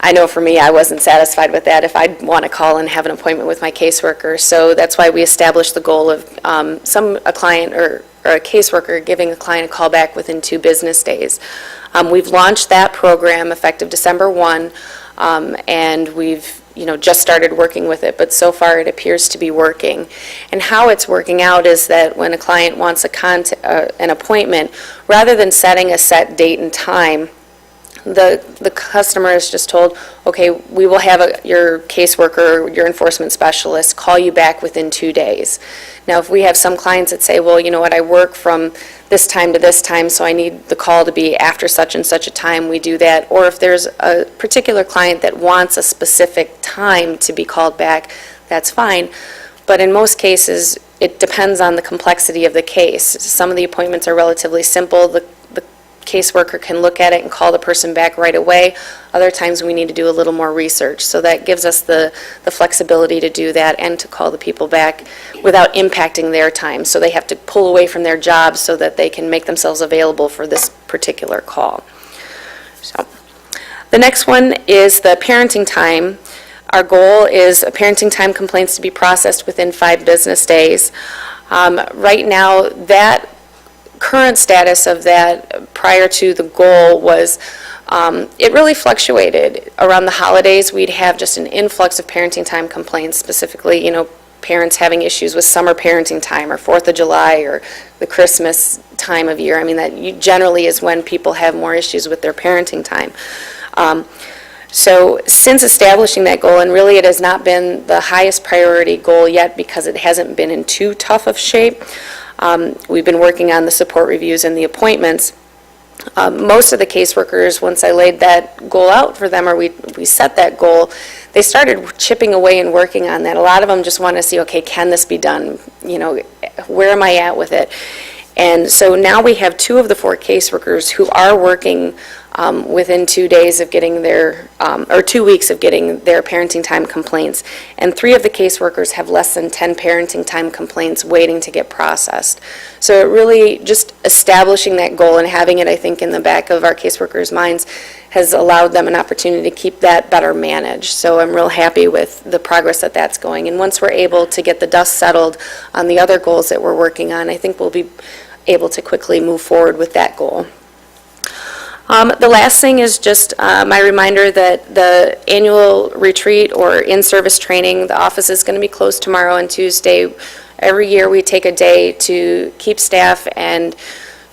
I know for me, I wasn't satisfied with that if I'd want to call and have an appointment with my caseworker, so that's why we established the goal of a client or a caseworker giving a client a call back within 2 business days. We've launched that program effective December 1, and we've just started working with it, but so far it appears to be working. And how it's working out is that when a client wants an appointment, rather than setting a set date and time, the customer is just told, okay, we will have your caseworker, your enforcement specialist, call you back within 2 days. Now, if we have some clients that say, well, you know what, I work from this time to this time, so I need the call to be after such and such a time, we do that. Or if there's a particular client that wants a specific time to be called back, that's fine. But in most cases, it depends on the complexity of the case. Some of the appointments are relatively simple. The caseworker can look at it and call the person back right away. Other times we need to do a little more research. So that gives us the flexibility to do that and to call the people back without impacting their time. So they have to pull away from their jobs so that they can make themselves available for this particular call. So the next one is the parenting time. Our goal is parenting time complaints to be processed within 5 business days. Right now, that current status of that prior to the goal was it really fluctuated. Around the holidays, we'd have just an influx of parenting time complaints, specifically, parents having issues with summer parenting time or 4th of July or the Christmas time of year. I mean, that generally is when people have more issues with their parenting time. So since establishing that goal, and really it has not been the highest priority goal yet because it hasn't been in too tough of shape, we've been working on the support reviews and the appointments. Most of the caseworkers, once I laid that goal out for them, or we set that goal, they started chipping away and working on that. A lot of them just want to see, okay, can this be done? Where am I at with it? And so now we have 2 of the 4 caseworkers who are working within 2 days of getting or 2 weeks of getting their parenting time complaints. And 3 of the caseworkers have less than 10 parenting time complaints waiting to get processed. So it really, just establishing that goal and having it, I think, in the back of our caseworkers' minds has allowed them an opportunity to keep that better managed. So I'm real happy with the progress that's going. And once we're able to get the dust settled on the other goals that we're working on, I think we'll be able to quickly move forward with that goal. The last thing is just my reminder that the annual retreat or in-service training, the office is going to be closed tomorrow and Tuesday. Every year we take a day to keep staff and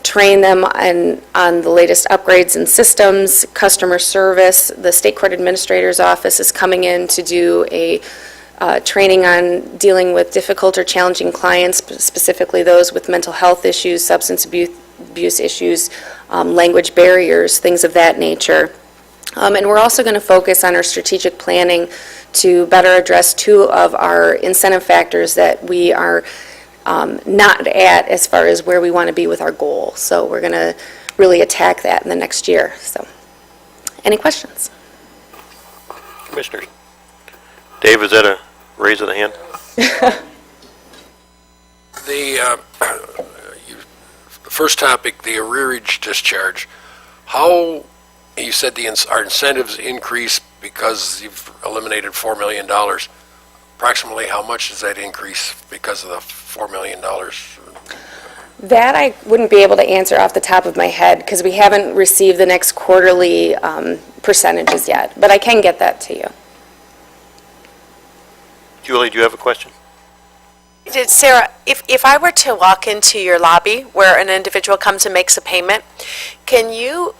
train them on the latest upgrades and systems, customer service. The State Court Administrator's Office is coming in to do a training on dealing with difficult or challenging clients, specifically those with mental health issues, substance abuse issues, language barriers, things of that nature. And we're also going to focus on our strategic planning to better address two of our incentive factors that we are not at as far as where we want to be with our goal. So we're going to really attack that in the next year. So, any questions? Commissioners? Dave, is that a raise of the hand? The first topic, the arrearage discharge, how, you said our incentives increase because you've eliminated $4 million. Approximately how much does that increase because of the $4 million? That I wouldn't be able to answer off the top of my head because we haven't received the next quarterly percentages yet, but I can get that to you. Julie, do you have a question? Sarah, if I were to walk into your lobby where an individual comes and makes a payment, can you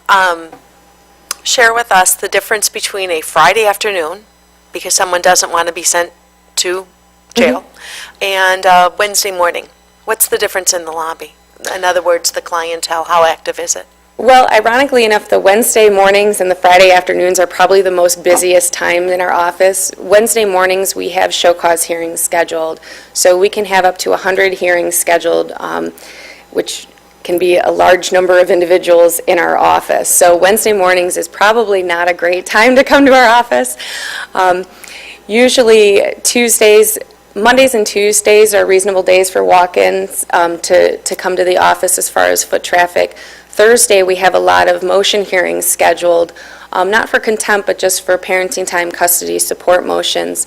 share with us the difference between a Friday afternoon, because someone doesn't want to be sent to jail, and Wednesday morning? What's the difference in the lobby? In other words, the clientele, how active is it? Well, ironically enough, the Wednesday mornings and the Friday afternoons are probably the most busiest time in our office. Wednesday mornings, we have show cause hearings scheduled, so we can have up to 100 hearings scheduled, which can be a large number of individuals in our office. So Wednesday mornings is probably not a great time to come to our office. Usually Mondays and Tuesdays are reasonable days for walk-ins to come to the office as far as foot traffic. Thursday, we have a lot of motion hearings scheduled, not for contempt, but just for parenting time, custody, support motions.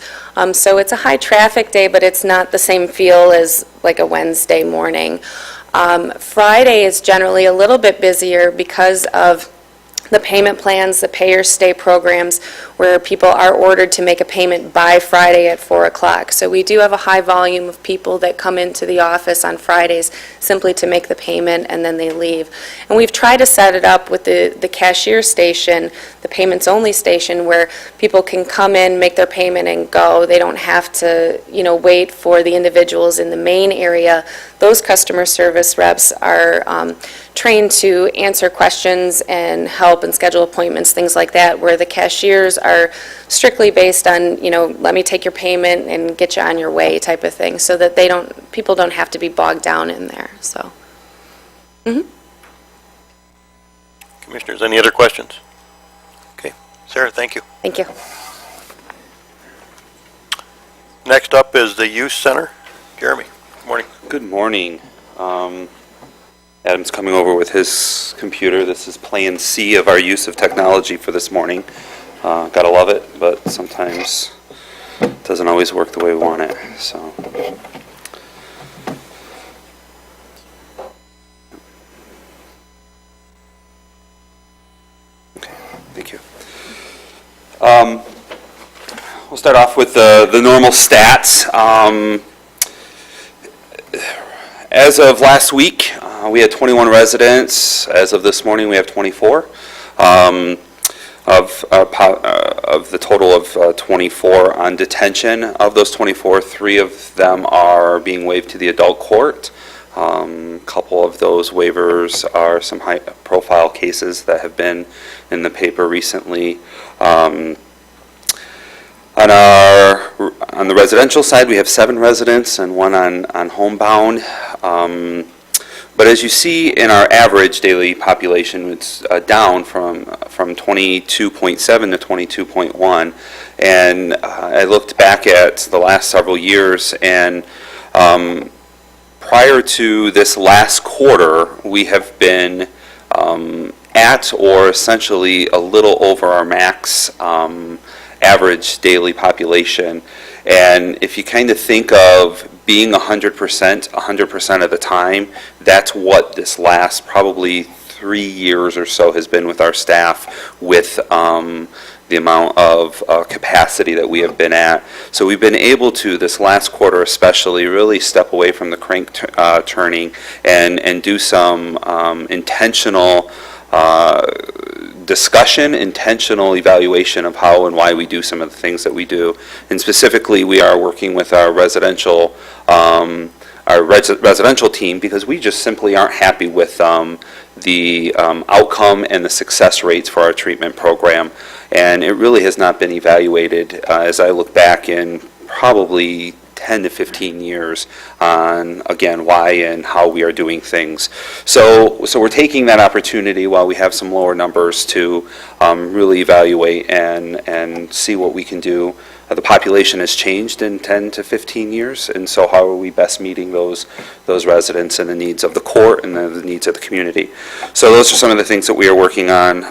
So it's a high traffic day, but it's not the same feel as like a Wednesday morning. Friday is generally a little bit busier because of the payment plans, the pay or stay programs, where people are ordered to make a payment by Friday at 4 o'clock. So we do have a high volume of people that come into the office on Fridays simply to make the payment and then they leave. And we've tried to set it up with the cashier station, the payments only station, where people can come in, make their payment and go. They don't have to, wait for the individuals in the main area. Those customer service reps are trained to answer questions and help and schedule appointments, things like that, where the cashiers are strictly based on, let me take your payment and get you on your way type of thing, so that people don't have to be bogged down in there, so. Commissioners, any other questions? Okay. Sarah, thank you. Thank you. Next up is the Youth Center. Jeremy, good morning. Good morning. Adam's coming over with his computer. This is Plan C of our use of technology for this morning. Gotta love it, but sometimes it doesn't always work the way we want it. So. Okay, thank you. We'll start off with the normal stats. As of last week, we had 21 residents. As of this morning, we have 24. Of the total of 24 on detention, of those 24, 3 of them are being waived to the adult court. A couple of those waivers are some high-profile cases that have been in the paper recently. On the residential side, we have 7 residents and 1 on homebound. But as you see in our average daily population, it's down from 22.7 to 22.1. And I looked back at the last several years, and prior to this last quarter, we have been at or essentially a little over our max average daily population. And if you kind of think of being 100% of the time, that's what this last probably 3 years or so has been with our staff, with the amount of capacity that we have been at. So we've been able to, this last quarter especially, really step away from the crank turning and do some intentional discussion, intentional evaluation of how and why we do some of the things that we do. And specifically, we are working with our residential team because we just simply aren't happy with the outcome and the success rates for our treatment program. And it really has not been evaluated as I look back in probably 10 to 15 years on, again, why and how we are doing things. So we're taking that opportunity while we have some lower numbers to really evaluate and see what we can do. The population has changed in 10 to 15 years, and so how are we best meeting those residents and the needs of the court and the needs of the community? So those are some of the things that we are working on.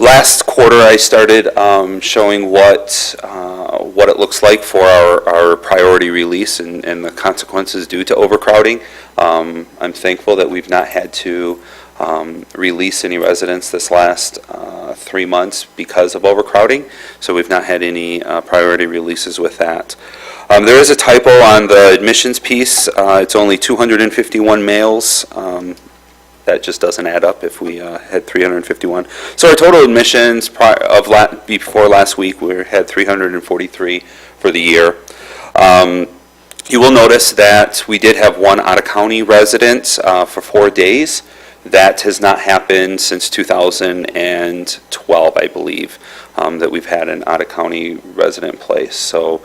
Last quarter, I started showing what it looks like for our priority release and the consequences due to overcrowding. I'm thankful that we've not had to release any residents this last 3 months because of overcrowding, so we've not had any priority releases with that. There is a typo on the admissions piece. It's only 251 males. That just doesn't add up if we had 351. So our total admissions before last week, we had 343 for the year. You will notice that we did have one out-of-county resident for 4 days. That has not happened since 2012, I believe, that we've had an out-of-county resident place. So,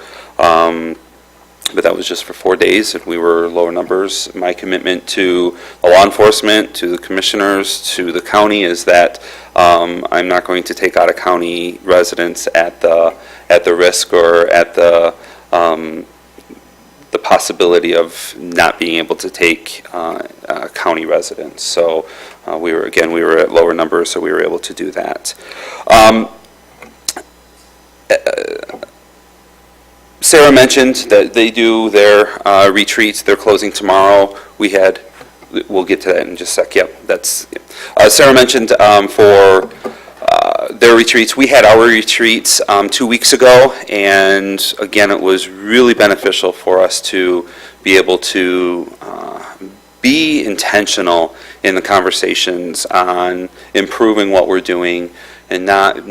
but that was just for 4 days, and we were lower numbers. My commitment to the law enforcement, to the commissioners, to the county is that I'm not going to take out-of-county residents at the risk or at the possibility of not being able to take county residents. So we were at lower numbers, so we were able to do that. Sarah mentioned that they do their retreats. They're closing tomorrow. We'll get to that in just a sec. Yep, that's. Sarah mentioned for their retreats. We had our retreats 2 weeks ago, and again, it was really beneficial for us to be able to be intentional in the conversations on improving what we're doing and not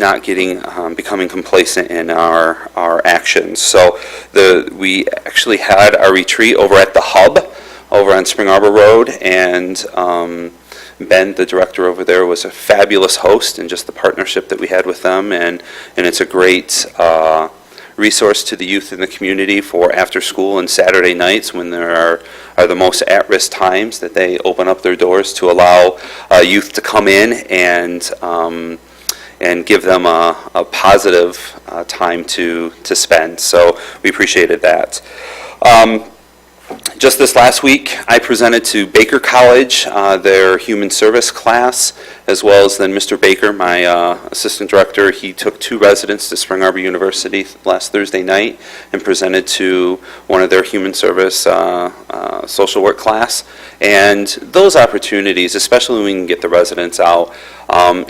becoming complacent in our actions. So we actually had our retreat over at the Hub over on Spring Arbor Road, and Ben, the director over there, was a fabulous host, and just the partnership that we had with them, and it's a great resource to the youth in the community for after school and Saturday nights when there are the most at-risk times that they open up their doors to allow youth to come in and give them a positive time to spend. So we appreciated that. Just this last week, I presented to Baker College their human service class, as well as then Mr. Baker, my assistant director. He took 2 residents to Spring Arbor University last Thursday night and presented to one of their human service social work class. And those opportunities, especially when we can get the residents out,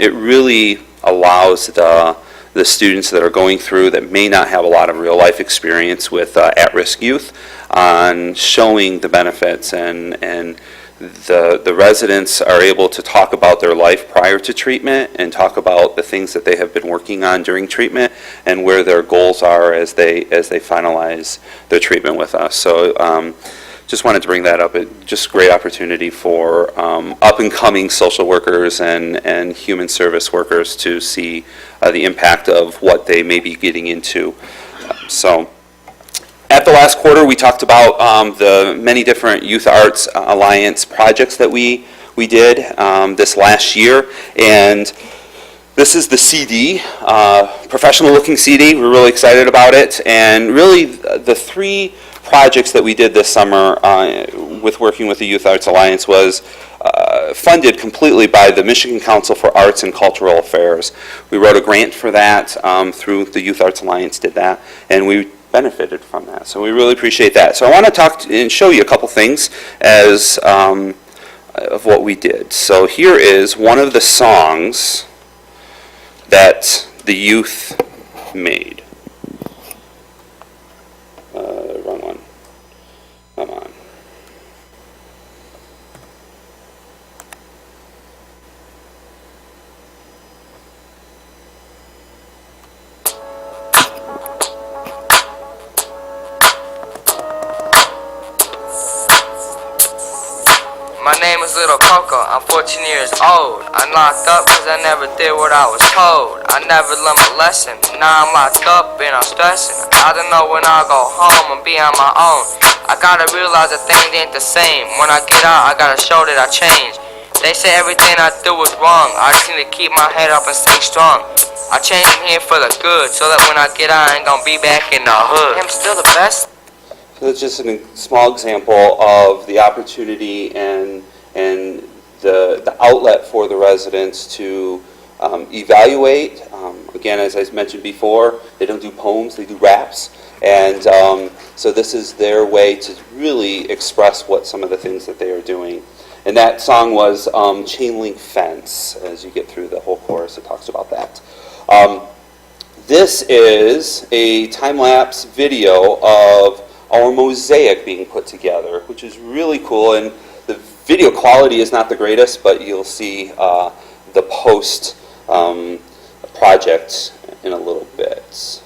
it really allows the students that are going through that may not have a lot of real life experience with at-risk youth on showing the benefits, and the residents are able to talk about their life prior to treatment and talk about the things that they have been working on during treatment and where their goals are as they finalize their treatment with us. So just wanted to bring that up. Just great opportunity for up-and-coming social workers and human service workers to see the impact of what they may be getting into. So at the last quarter, we talked about the many different Youth Arts Alliance projects that we did this last year. And this is the CD, professional-looking CD. We're really excited about it. And really, the 3 projects that we did this summer with working with the Youth Arts Alliance was funded completely by the Michigan Council for Arts and Cultural Affairs. We wrote a grant for that through the Youth Arts Alliance, did that, and we benefited from that. So we really appreciate that. So I want to talk and show you a couple things as of what we did. So here is one of the songs that the youth made. Wrong one. Come on. My name is Little Coco, I'm 14 years old. I'm locked up cause I never did what I was told. I never learned my lesson, now I'm locked up and I'm stressing. I don't know when I'll go home and be on my own. I gotta realize that things ain't the same. When I get out, I gotta show that I changed. They say everything I do is wrong, I just need to keep my head up and stay strong. I changed from here for the good, so that when I get out, I ain't gonna be back in the hood. I'm still the best. So that's just a small example of the opportunity and the outlet for the residents to evaluate. Again, as I mentioned before, they don't do poems, they do raps. And so this is their way to really express what some of the things that they are doing. And that song was Chain Link Fence. As you get through the whole chorus, it talks about that. This is a time-lapse video of our mosaic being put together, which is really cool. And the video quality is not the greatest, but you'll see the post project in a little bit.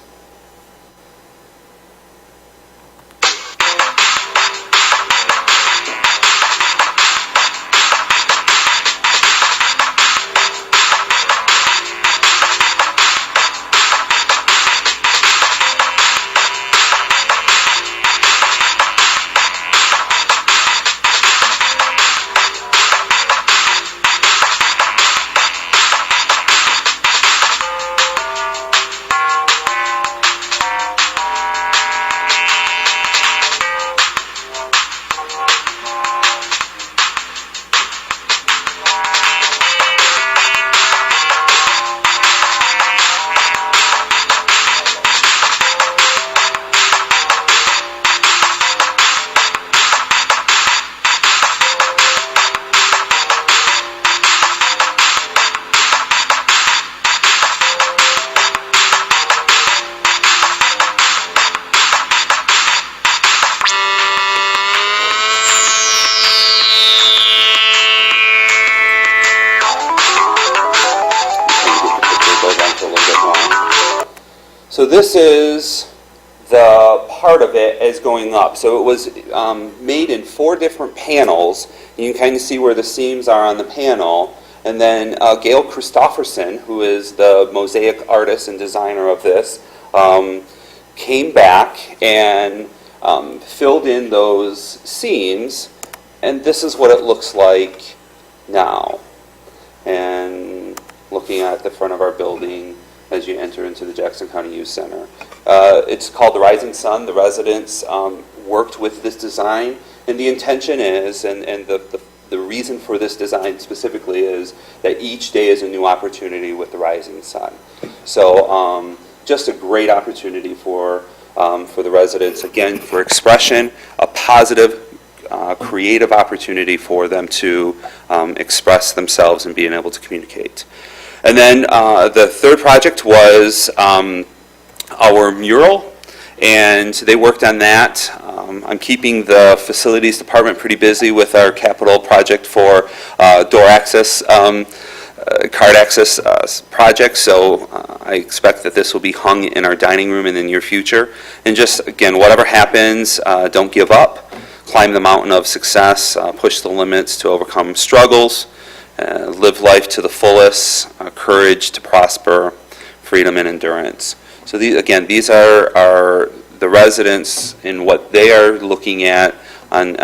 So this is the part of it as going up. So it was made in 4 different panels. You can kind of see where the seams are on the panel. And then Gail Christofferson, who is the mosaic artist and designer of this, came back and filled in those seams. And this is what it looks like now. And looking at the front of our building as you enter into the Jackson County Youth Center. It's called the Rising Sun. The residents worked with this design, and the intention is, and the reason for this design specifically is that each day is a new opportunity with the Rising Sun. So just a great opportunity for the residents, again, for expression, a positive, creative opportunity for them to express themselves and being able to communicate. And then the third project was our mural, and they worked on that. I'm keeping the facilities department pretty busy with our capital project for door access, card access project, so I expect that this will be hung in our dining room in the near future. And just, again, whatever happens, don't give up. Climb the mountain of success, push the limits to overcome struggles, live life to the fullest, courage to prosper, freedom and endurance. So these are the residents in what they are looking at on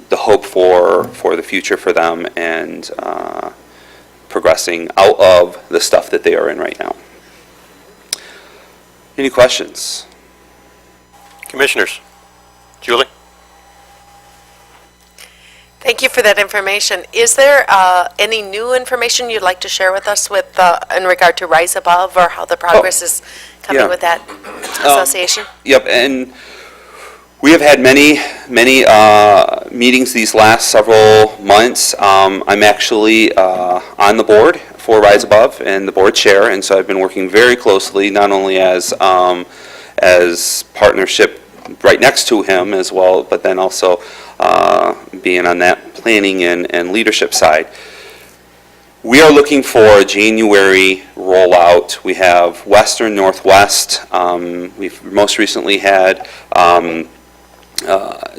the hope for the future for them and progressing out of the stuff that they are in right now. Any questions? Commissioners? Julie? Thank you for that information. Is there any new information you'd like to share with us with in regard to Rise Above, or how the progress is coming with that association? Yep, and we have had many meetings these last several months. I'm actually on the board for Rise Above and the board chair, and so I've been working very closely, not only as partnership right next to him as well, but then also being on that planning and leadership side. We are looking for a January rollout. We have Western, Northwest. We've most recently had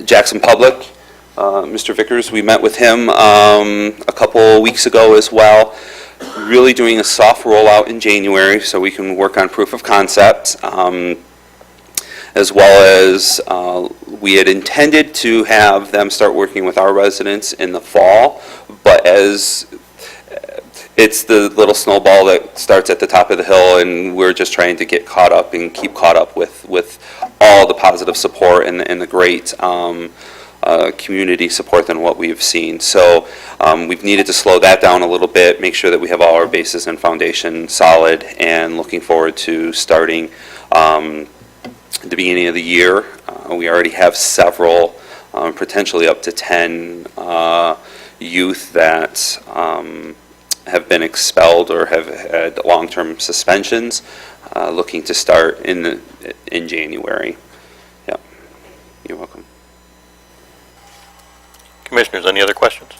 Jackson Public. Mr. Vickers, we met with him a couple weeks ago as well. Really doing a soft rollout in January so we can work on proof of concept. As well as we had intended to have them start working with our residents in the fall, but as it's the little snowball that starts at the top of the hill, and we're just trying to get caught up and keep caught up with all the positive support and the great community support than what we've seen. So we've needed to slow that down a little bit, make sure that we have all our bases and foundation solid, and looking forward to starting at the beginning of the year. We already have several, potentially up to 10 youth that have been expelled or have had long-term suspensions, looking to start in January. Yep. You're welcome. Commissioners, any other questions?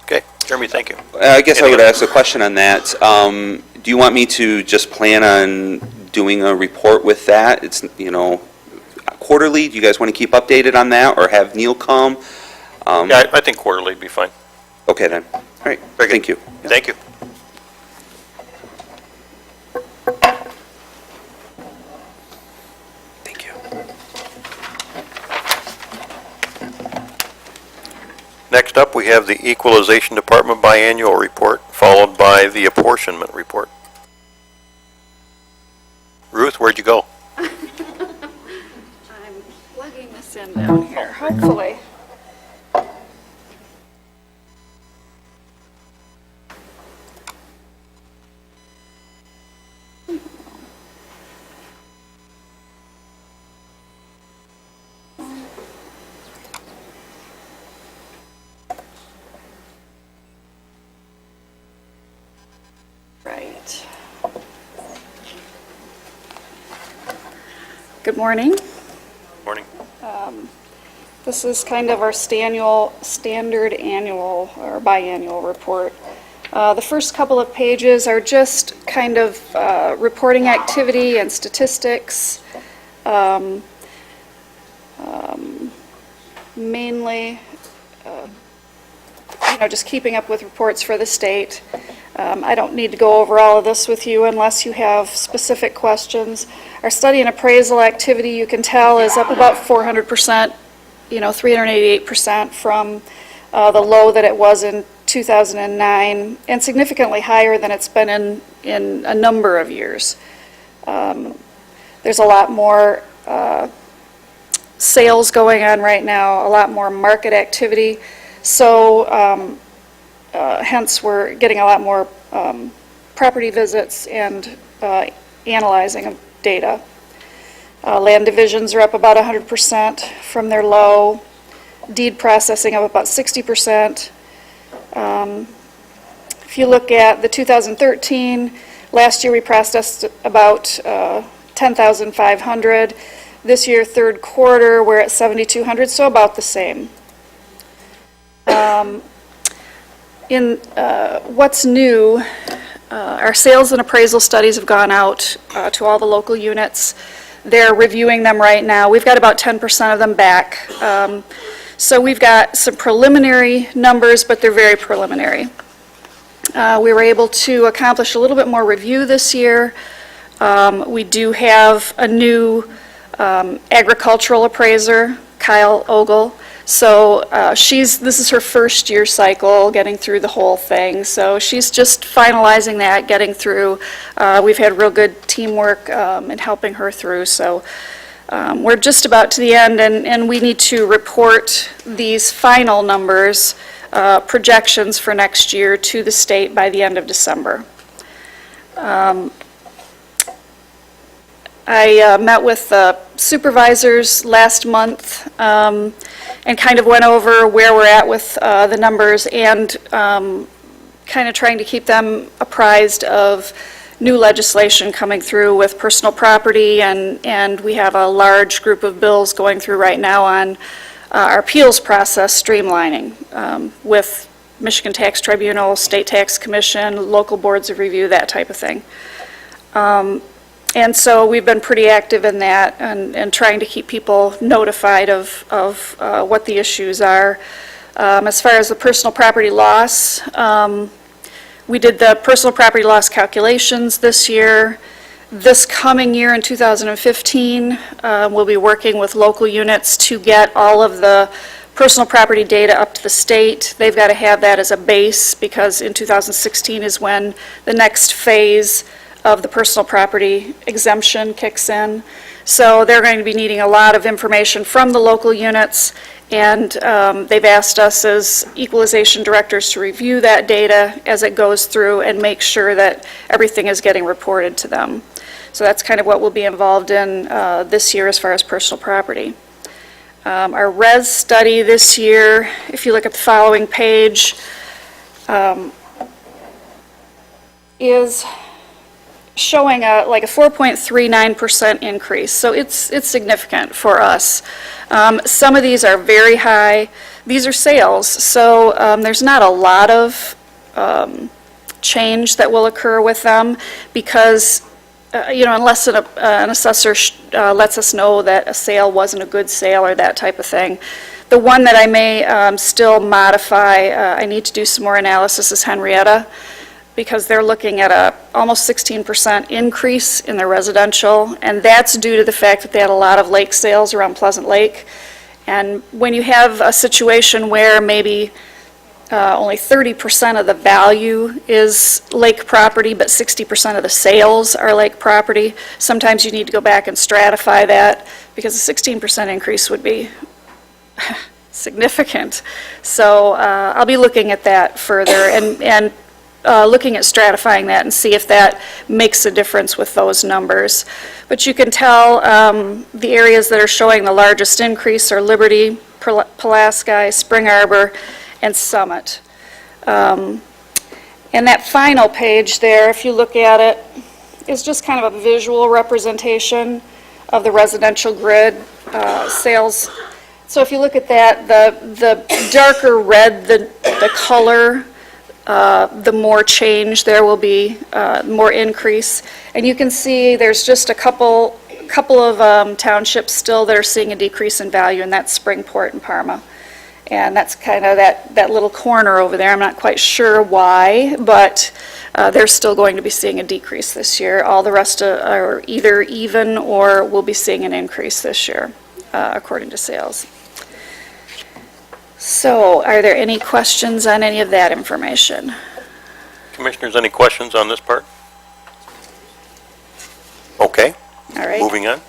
Okay, Jeremy, thank you. I guess I would ask a question on that. Do you want me to just plan on doing a report with that? It's, quarterly? Do you guys want to keep updated on that, or have Neil come? Yeah, I think quarterly would be fine. Okay, then. All right. Very good. Thank you. Thank you. Thank you. Next up, we have the Equalization Department biannual report, followed by the apportionment report. Ruth, where'd you go? I'm plugging this in down here, hopefully. Right. Good morning. Morning. This is kind of our standard annual or biannual report. The first couple of pages are just kind of reporting activity and statistics, mainly, just keeping up with reports for the state. I don't need to go over all of this with you unless you have specific questions. Our study and appraisal activity, you can tell, is up about 400%, 388% from the low that it was in 2009, and significantly higher than it's been in a number of years. There's a lot more sales going on right now, a lot more market activity. So hence we're getting a lot more property visits and analyzing of data. Land divisions are up about 100% from their low. Deed processing up about 60%. If you look at the 2013, last year we processed about 10,500. This year, third quarter, we're at 7,200, so about the same. What's new, our sales and appraisal studies have gone out to all the local units. They're reviewing them right now. We've got about 10% of them back. So we've got some preliminary numbers, but they're very preliminary. We were able to accomplish a little bit more review this year. We do have a new agricultural appraiser, Kyle Ogle. So this is her first year cycle, getting through the whole thing. So she's just finalizing that, getting through. We've had real good teamwork in helping her through. So we're just about to the end, and we need to report these final numbers, projections for next year, to the state by the end of December. I met with supervisors last month and kind of went over where we're at with the numbers and kind of trying to keep them apprised of new legislation coming through with personal property, and we have a large group of bills going through right now on our appeals process streamlining with Michigan Tax Tribunal, State Tax Commission, local boards of review, that type of thing. And so we've been pretty active in that and trying to keep people notified of what the issues are. As far as the personal property loss, we did the personal property loss calculations this year. This coming year in 2015, we'll be working with local units to get all of the personal property data up to the state. They've got to have that as a base because in 2016 is when the next phase of the personal property exemption kicks in. So they're going to be needing a lot of information from the local units, and they've asked us as equalization directors to review that data as it goes through and make sure that everything is getting reported to them. So that's kind of what we'll be involved in this year as far as personal property. Our res study this year, if you look at the following page, is showing like a 4.39% increase. So it's significant for us. Some of these are very high. These are sales, so there's not a lot of change that will occur with them because unless an assessor lets us know that a sale wasn't a good sale or that type of thing. The one that I may still modify, I need to do some more analysis, is Henrietta, because they're looking at a almost 16% increase in their residential, and that's due to the fact that they had a lot of lake sales around Pleasant Lake. And when you have a situation where maybe only 30% of the value is lake property, but 60% of the sales are lake property, sometimes you need to go back and stratify that, because a 16% increase would be significant. So I'll be looking at that further and looking at stratifying that and see if that makes a difference with those numbers. But you can tell the areas that are showing the largest increase are Liberty, Pulaski, Spring Arbor, and Summit. And that final page there, if you look at it, is just kind of a visual representation of the residential grid sales. So if you look at that, the darker red the color, the more change there will be, more increase. And you can see there's just a couple of townships still that are seeing a decrease in value, and that's Springport and Parma. And that's kind of that little corner over there. I'm not quite sure why, but they're still going to be seeing a decrease this year. All the rest are either even or will be seeing an increase this year, according to sales. So, are there any questions on any of that information? Commissioners, any questions on this part? Okay. All right. Moving on.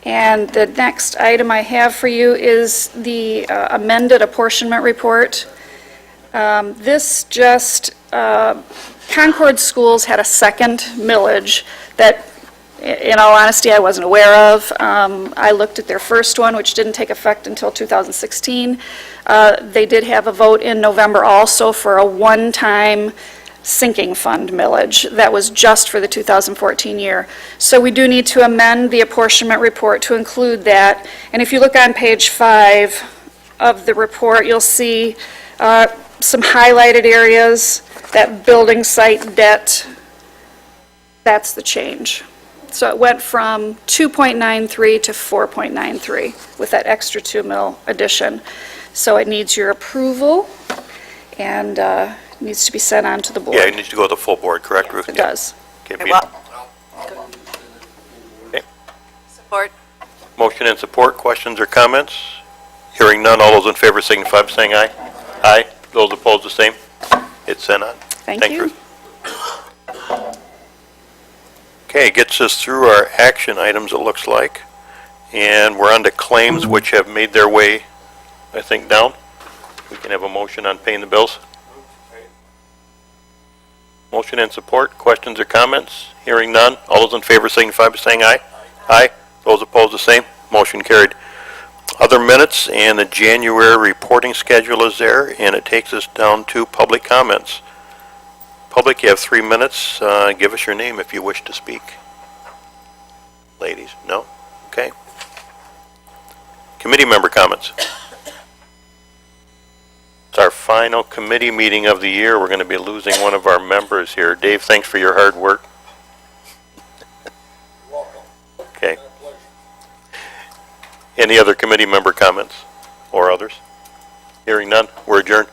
And the next item I have for you is the amended apportionment report. This just, Concord Schools had a second millage that, in all honesty, I wasn't aware of. I looked at their first one, which didn't take effect until 2016. They did have a vote in November also for a one-time sinking fund millage that was just for the 2014 year. So we do need to amend the apportionment report to include that. And if you look on page 5 of the report, you'll see some highlighted areas, that building site debt, that's the change. So it went from 2.93 to 4.93 with that extra 2 mil addition. So it needs your approval and needs to be sent on to the board. Yeah, it needs to go to the full board, correct, Ruth? It does. Okay, Support. motion and support, questions or comments? Hearing none, all those in favor signify by saying aye. Aye. Those opposed, the same. It's sent on. Thank you. Ruth. Okay, gets us through our action items, it looks like. And we're on to claims which have made their way, I think, down. We can have a motion on paying the bills. Motion and support, questions or comments? Hearing none, all those in favor signify by saying aye. Aye. Those opposed, the same. Motion carried. Other minutes and the January reporting schedule is there, and it takes us down to public comments. Public, you have 3 minutes. Give us your name if you wish to speak. Ladies, no? Okay. Committee member comments. It's our final committee meeting of the year. We're going to be losing one of our members here. Dave, thanks for your hard work. Okay. Any other committee member comments or others? Hearing none, we're adjourned.